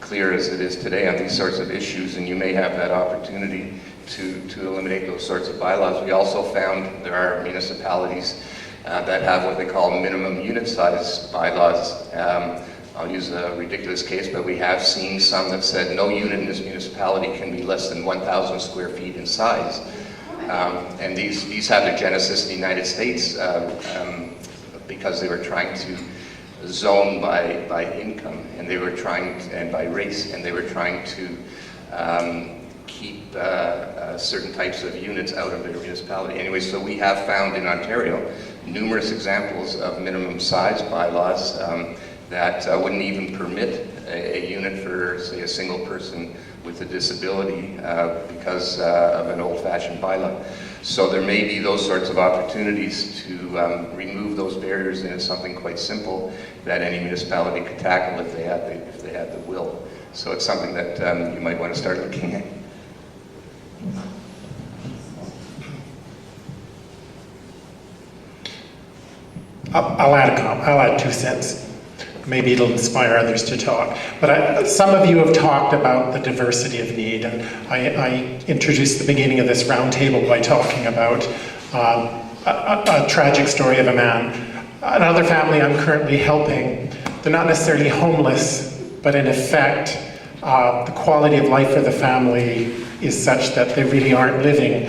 clear as it is today on these sorts of issues, and you may have that opportunity to eliminate those sorts of bylaws. We also found there are municipalities that have what they call minimum unit size bylaws. I'll use a ridiculous case, but we have seen some that said no unit in this municipality can be less than 1,000 square feet in size. And these have their genesis in the United States because they were trying to zone by income, and they were trying and by race, and they were trying to keep certain types of units out of their municipality. Anyway, so we have found in Ontario numerous examples of minimum size bylaws that wouldn't even permit a unit for, say, a single person with a disability because of an old-fashioned bylaw. So there may be those sorts of opportunities to remove those barriers, and it's something quite simple that any municipality could tackle if they had the will. So it's something that you might want to start looking at. I'll add 2 cents. Maybe it'll inspire others to talk. But some of you have talked about the diversity of need, and I introduced the beginning of this roundtable by talking about a tragic story of a man. Another family I'm currently helping, they're not necessarily homeless, but in effect, the quality of life for the family is such that they really aren't living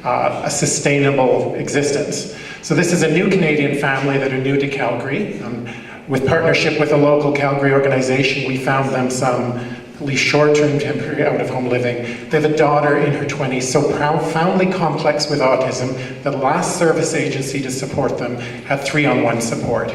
a sustainable existence. So this is a new Canadian family that are new to Calgary. With partnership with a local Calgary organization, we found them some at least short-term temporary out-of-home living. They have a daughter in her 20s, so profoundly complex with autism, the last service agency to support them had 3-on-1 support.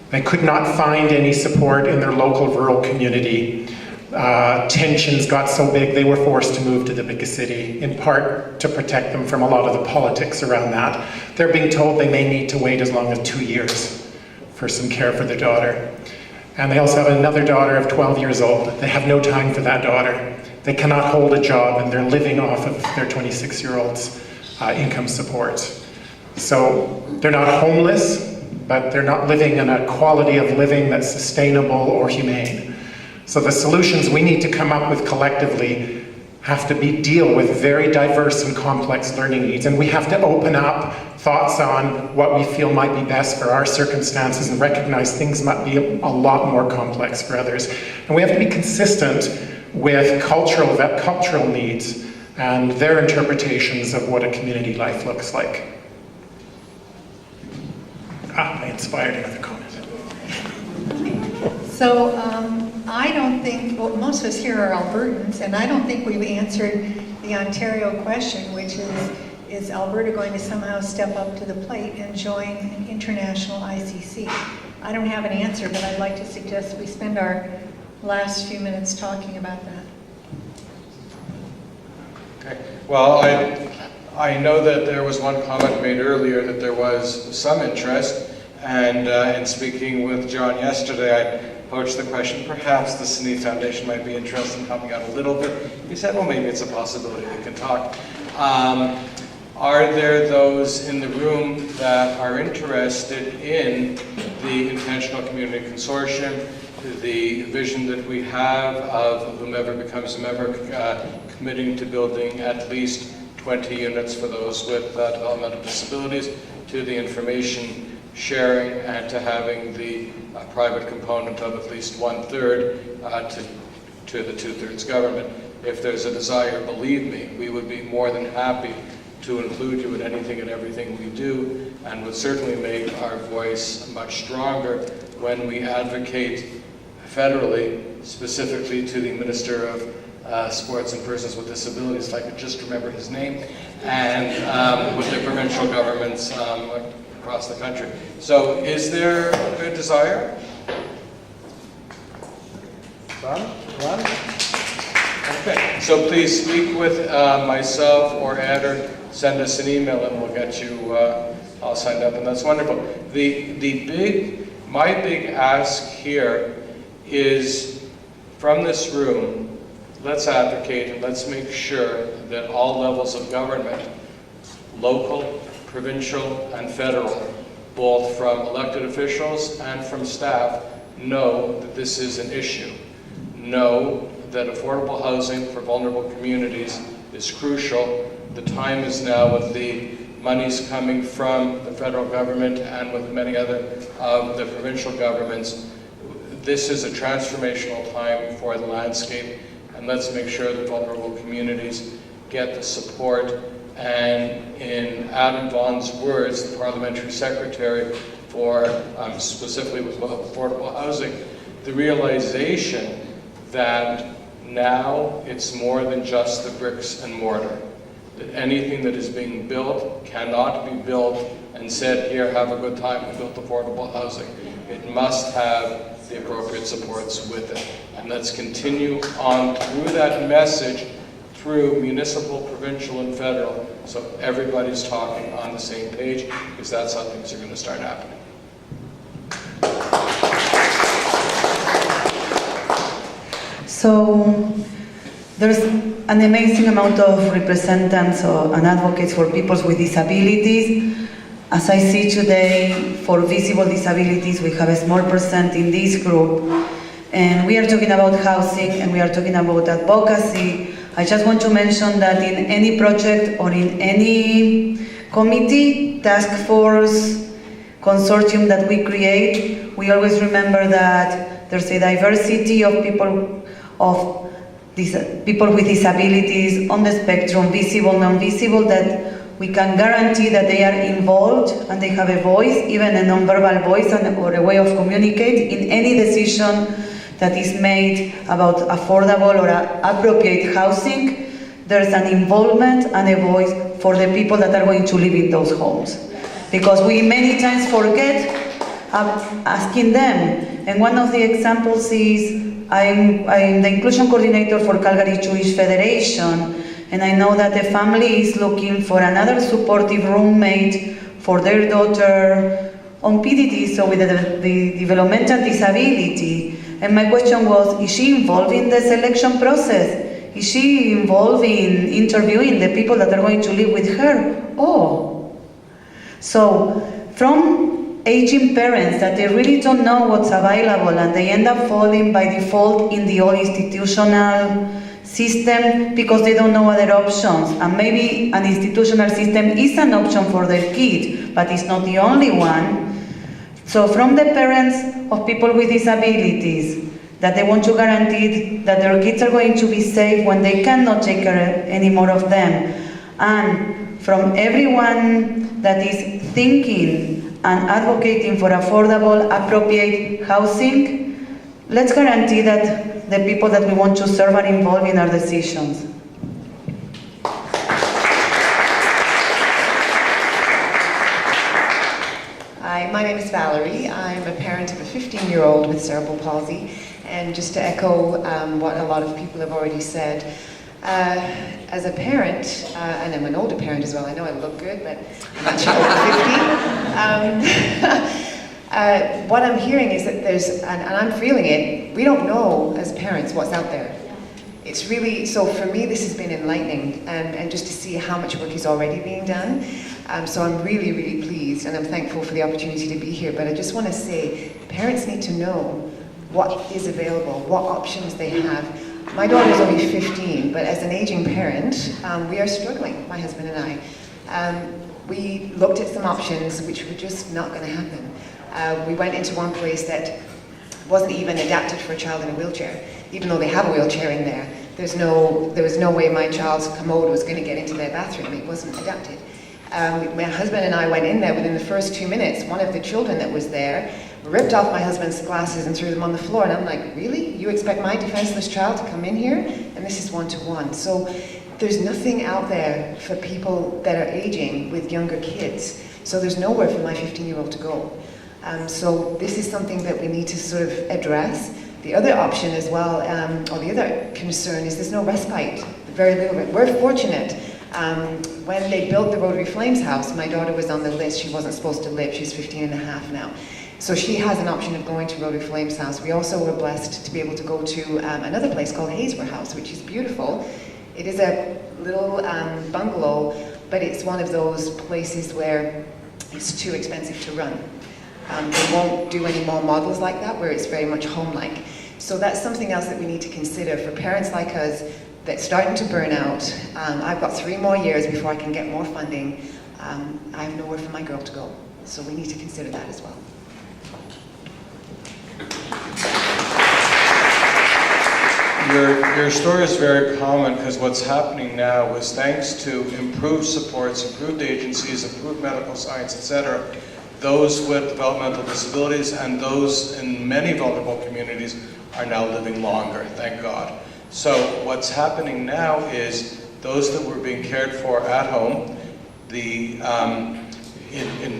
They could not find any support in their local rural community. Tensions got so big they were forced to move to the biggest city, in part to protect them from a lot of the politics around that. They're being told they may need to wait as long as 2 years for some care for their daughter. And they also have another daughter of 12 years old. They have no time for that daughter. They cannot hold a job, and they're living off of their 26-year-old's income support. So they're not homeless, but they're not living in a quality of living that's sustainable or humane. So the solutions we need to come up with collectively have to deal with very diverse and complex learning needs, and we have to open up thoughts on what we feel might be best for our circumstances and recognize things might be a lot more complex for others. And we have to be consistent with cultural needs and their interpretations of what a community life looks like. I inspired another comment. So I don't think, well, most of us here are Albertans, and I don't think we've answered the Ontario question, which is Alberta going to somehow step up to the plate and join an international ICC? I don't have an answer, but I'd like to suggest we spend our last few minutes talking about that. Okay. Well, I know that there was one comment made earlier that there was some interest, and in speaking with John yesterday, I approached the question, perhaps the Sneed Foundation might be interested in helping out a little bit. He said, well, maybe it's a possibility we can talk. Are there those in the room that are interested in the Intentional Community Consortium, the vision that we have of whomever becomes a member committing to building at least 20 units for those with developmental disabilities, to the information sharing, and to having the private component of at least 1/3 to the 2/3 government? If there's a desire, believe me, we would be more than happy to include you in anything and everything we do, and would certainly make our voice much stronger when we advocate federally, specifically to the Minister of Sports and Persons with Disabilities, if I could just remember his name, and with the provincial governments across the country. So is there a desire? Ron? Okay, so please speak with myself or Ed, or send us an email and we'll get you all signed up, and that's wonderful. My big ask here is, from this room, let's advocate and let's make sure that all levels of government, local, provincial, and federal, both from elected officials and from staff, know that this is an issue. Know that affordable housing for vulnerable communities is crucial. The time is now, with the monies coming from the federal government and with many other of the provincial governments. This is a transformational time for the landscape, and let's make sure that vulnerable communities get the support. And in Adam Vaughan's words, the parliamentary secretary for specifically with affordable housing, the realization that now it's more than just the bricks and mortar. That anything that is being built cannot be built and said, here, have a good time, we built affordable housing. It must have the appropriate supports with it. And let's continue on through that message, through municipal, provincial, and federal, so everybody's talking on the same page, because that's how things are going to start happening. So there's an amazing amount of representatives and advocates for people with disabilities. As I see today, for visible disabilities, we have a small percent in this group. And we are talking about housing, and we are talking about advocacy. I just want to mention that in any project or in any committee, task force, consortium that we create, we always remember that there's a diversity of people with disabilities on the spectrum, visible, non-visible, that we can guarantee that they are involved and they have a voice, even a non-verbal voice or a way of communicate in any decision that is made about affordable or appropriate housing. There's an involvement and a voice for the people that are going to live in those homes. Because we many times forget asking them. And one of the examples is, I'm the inclusion coordinator for Calgary Jewish Federation, and I know that the family is looking for another supportive roommate for their daughter on PDD, so with the developmental disability. And my question was, is she involved in the selection process? Is she involved in interviewing the people that are going to live with her? Oh. So, from aging parents that they really don't know what's available and they end up falling by default in the old institutional system because they don't know other options. And maybe an institutional system is an option for their kid, but it's not the only one. So from the parents of people with disabilities, that they want to guarantee that their kids are going to be safe when they cannot take care anymore of them. And from everyone that is thinking and advocating for affordable, appropriate housing, let's guarantee that the people that we want to serve are involved in our decisions. Hi, my name is Valerie. I'm a parent of a 15-year-old with cerebral palsy. And just to echo what a lot of people have already said, as a parent, and I'm an older parent as well, I know I look good, but I'm actually over 50. What I'm hearing is that there's, and I'm feeling it, we don't know as parents what's out there. It's really, so for me this has been enlightening, and just to see how much work is already being done. So I'm really, really pleased, and I'm thankful for the opportunity to be here. But I just want to say, parents need to know what is available, what options they have. My daughter's only 15, but as an aging parent, we are struggling, my husband and I. We looked at some options which were just not going to happen. We went into one place that wasn't even adapted for a child in a wheelchair, even though they have a wheelchair in there. There was no way my child's commode was going to get into their bathroom. It wasn't adapted. My husband and I went in there. Within the first 2 minutes, one of the children that was there ripped off my husband's glasses and threw them on the floor. And I'm like, really? You expect my defenseless child to come in here? And this is one-to-one. So there's nothing out there for people that are aging with younger kids. So there's nowhere for my 15-year-old to go. So this is something that we need to sort of address. The other option as well, or the other concern, is there's no respite. Very little. We're fortunate. When they built the Rotary Flames house, my daughter was on the list. She wasn't supposed to live. She's 15 and a half now. So she has an option of going to Rotary Flames house. We also were blessed to be able to go to another place called Haysborough House, which is beautiful. It is a little bungalow, but it's one of those places where it's too expensive to run. They won't do any more models like that, where it's very much home-like. So that's something else that we need to consider for parents like us that's starting to burn out. I've got 3 more years before I can get more funding. I have nowhere for my girl to go. So we need to consider that as well. Your story is very common, because what's happening now is, thanks to improved supports, improved agencies, improved medical science, etc., those with developmental disabilities and those in many vulnerable communities are now living longer, thank God. So what's happening now is those that were being cared for at home, in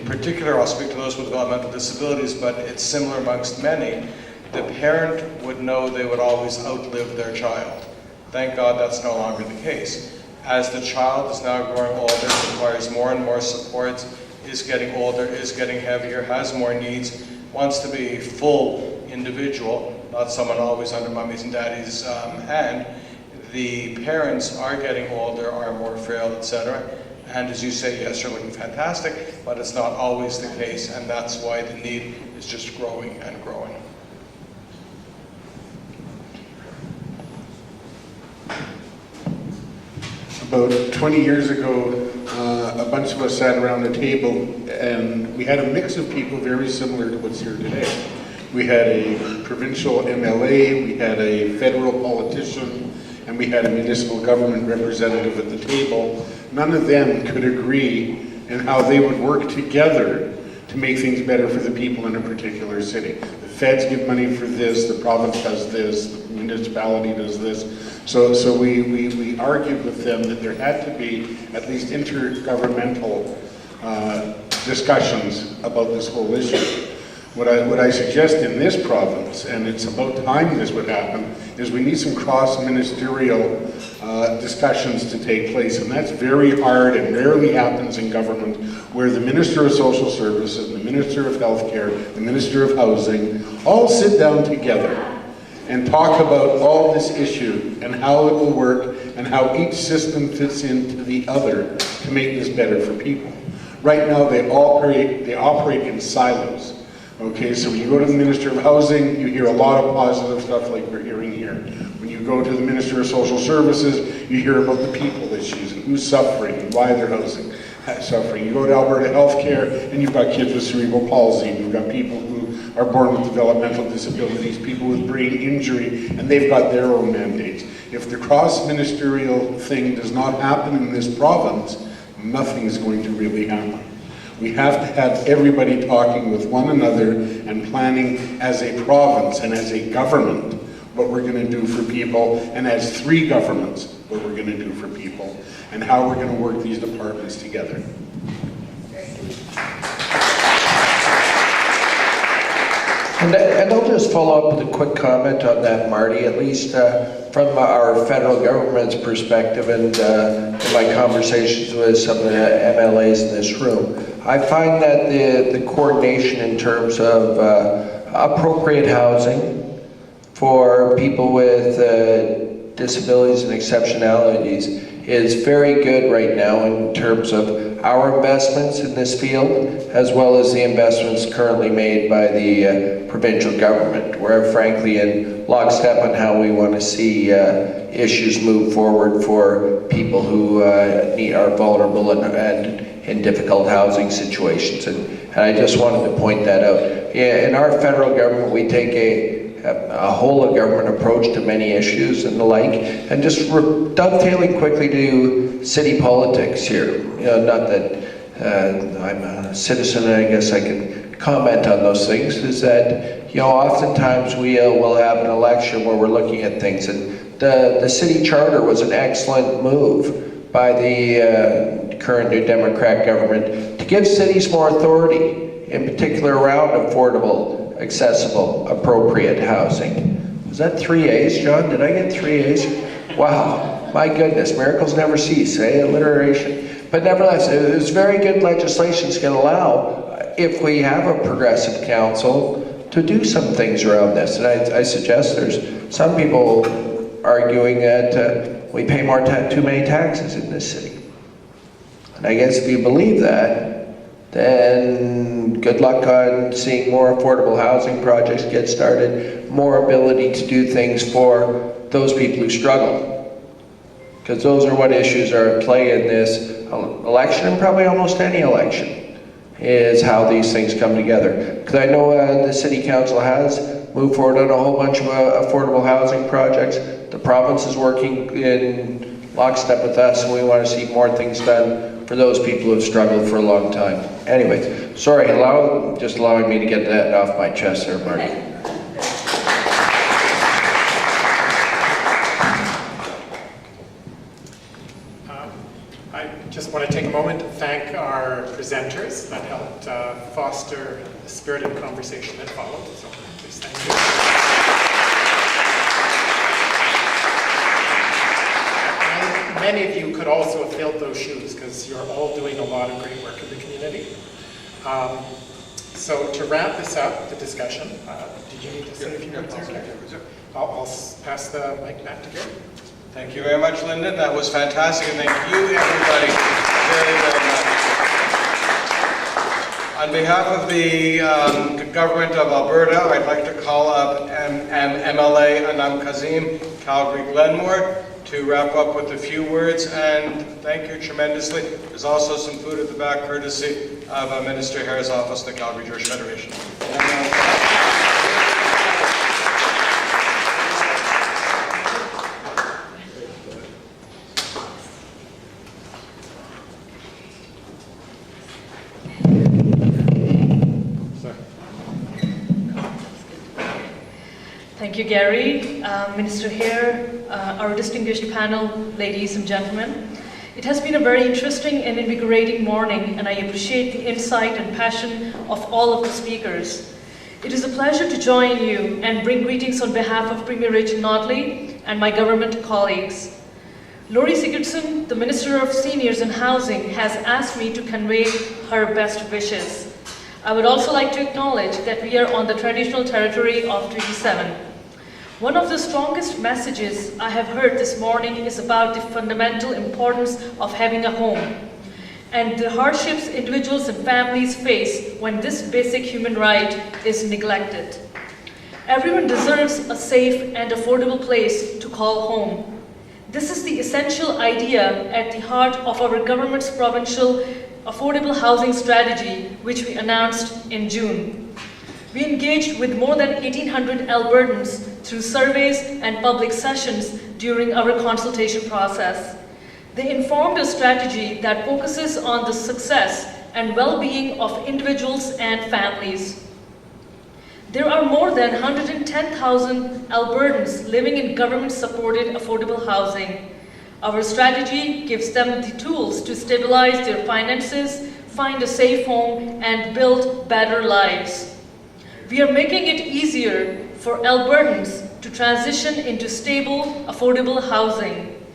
particular, I'll speak to those with developmental disabilities, but it's similar amongst many, the parent would know they would always outlive their child. Thank God that's no longer the case. As the child is now growing older, requires more and more support, is getting older, is getting heavier, has more needs, wants to be a full individual, not someone always under mommy's and daddy's hand, the parents are getting older, are more frail, etc. And as you say, yes, you're looking fantastic, but it's not always the case, and that's why the need is just growing and growing. About 20 years ago, a bunch of us sat around a table, and we had a mix of people very similar to what's here today. We had a provincial MLA, we had a federal politician, and we had a municipal government representative at the table. None of them could agree on how they would work together to make things better for the people in a particular city. The feds give money for this, the province does this, the municipality does this. So we argued with them that there had to be at least intergovernmental discussions about this whole issue. What I suggest in this province, and it's about time this would happen, is we need some cross-ministerial discussions to take place, and that's very hard and rarely happens in government, where the Minister of Social Services, the Minister of Healthcare, the Minister of Housing, all sit down together and talk about all this issue and how it will work and how each system fits into the other to make this better for people. Right now they operate in silos. Okay, so when you go to the Minister of Housing, you hear a lot of positive stuff like we're hearing here. When you go to the Minister of Social Services, you hear about the people issues and who's suffering and why they're suffering. You go to Alberta Healthcare, and you've got kids with cerebral palsy, and you've got people who are born with developmental disabilities, people with brain injury, and they've got their own mandates. If the cross-ministerial thing does not happen in this province, nothing is going to really happen. We have to have everybody talking with one another and planning as a province and as a government what we're going to do for people, and as 3 governments what we're going to do for people, and how we're going to work these departments together. And I'll just follow up with a quick comment on that, Marty, at least from our federal government's perspective, and in my conversations with some of the MLAs in this room. I find that the coordination in terms of appropriate housing for people with disabilities and exceptionalities is very good right now in terms of our investments in this field, as well as the investments currently made by the provincial government. We're frankly in lockstep on how we want to see issues move forward for people who are vulnerable and in difficult housing situations. And I just wanted to point that out. Yeah, in our federal government, we take a whole of government approach to many issues and the like, and just dovetailing quickly to city politics here. You know, not that I'm a citizen and I guess I can comment on those things, is that, you know, oftentimes we will have an election where we're looking at things, and the city charter was an excellent move by the current New Democrat government to give cities more authority, in particular around affordable, accessible, appropriate housing. Was that 3 A's, John? Did I get 3 A's? Wow, my goodness, miracles never cease, eh? Alliteration. But nevertheless, it was very good legislation to allow, if we have a progressive council, to do some things around this. And I suggest there's some people arguing that we pay too many taxes in this city. And I guess if you believe that, then good luck on seeing more affordable housing projects get started, more ability to do things for those people who struggle. Because those are what issues are at play in this election, and probably almost any election, is how these things come together. Because I know the City Council has moved forward on a whole bunch of affordable housing projects. The province is working in lockstep with us, and we want to see more things done for those people who have struggled for a long time. Anyways, sorry, just allowing me to get that off my chest there, Marty. I just want to take a moment to thank our presenters that helped foster the spirited conversation that followed. So please thank you. Many of you could also have filled those shoes because you're all doing a lot of great work in the community. So to wrap this up, the discussion, did you need to say a few words? I'll pass the mic back to Gary. Thank you very much, Lyndon. That was fantastic, and thank you, everybody, very, very much. On behalf of the government of Alberta, I'd like to call up MLA Anam Kazim, Calgary Glenmore, to wrap up with a few words, and thank you tremendously. There's also some food at the back, courtesy of Minister Hare's office, the Calgary Jewish Federation. Thank you, Gary, Minister Hare, our distinguished panel, ladies and gentlemen. It has been a very interesting and invigorating morning, and I appreciate the insight and passion of all of the speakers. It is a pleasure to join you and bring greetings on behalf of Premier Rachel Notley and my government colleagues. Laurie Sigurdsson, the Minister of Seniors and Housing, has asked me to convey her best wishes. I would also like to acknowledge that we are on the traditional territory of Treaty 7. One of the strongest messages I have heard this morning is about the fundamental importance of having a home and the hardships individuals and families face when this basic human right is neglected. Everyone deserves a safe and affordable place to call home. This is the essential idea at the heart of our government's provincial affordable housing strategy, which we announced in June. We engaged with more than 1,800 Albertans through surveys and public sessions during our consultation process. They informed a strategy that focuses on the success and well-being of individuals and families. There are more than 110,000 Albertans living in government-supported affordable housing. Our strategy gives them the tools to stabilize their finances, find a safe home, and build better lives. We are making it easier for Albertans to transition into stable, affordable housing.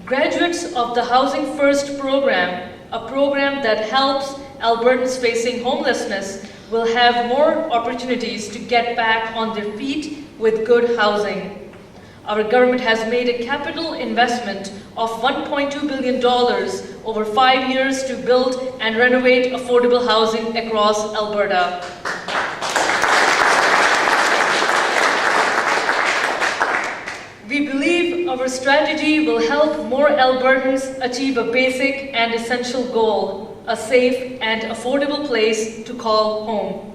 Graduates of the Housing First program, a program that helps Albertans facing homelessness, will have more opportunities to get back on their feet with good housing. Our government has made a capital investment of $1.2 billion over 5 years to build and renovate affordable housing across Alberta. We believe our strategy will help more Albertans achieve a basic and essential goal, a safe and affordable place to call home.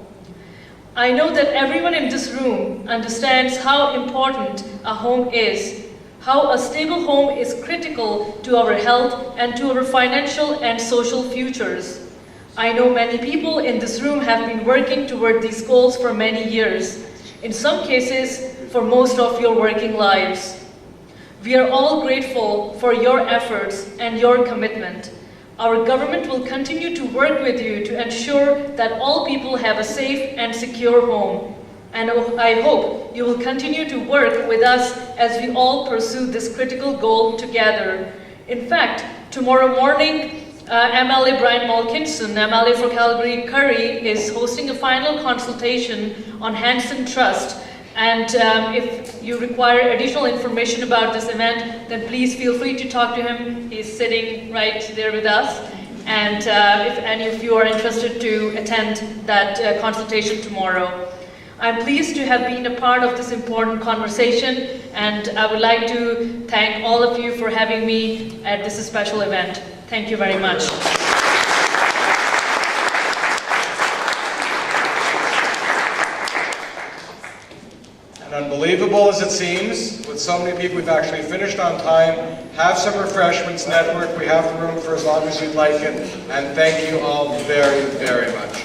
I know that everyone in this room understands how important a home is, how a stable home is critical to our health and to our financial and social futures. I know many people in this room have been working toward these goals for many years, in some cases for most of your working lives. We are all grateful for your efforts and your commitment. Our government will continue to work with you to ensure that all people have a safe and secure home. And I hope you will continue to work with us as we all pursue this critical goal together. In fact, tomorrow morning, MLA Brian Malkinson, MLA for Calgary Curry, is hosting a final consultation on Hanson Trust. And if you require additional information about this event, then please feel free to talk to him. He's sitting right there with us. And if any of you are interested to attend that consultation tomorrow. I'm pleased to have been a part of this important conversation, and I would like to thank all of you for having me at this special event. Thank you very much. Unbelievable as it seems, with so many people, we've actually finished on time. Have some refreshments, network. We have the room for as long as you'd like it. And thank you all very, very much.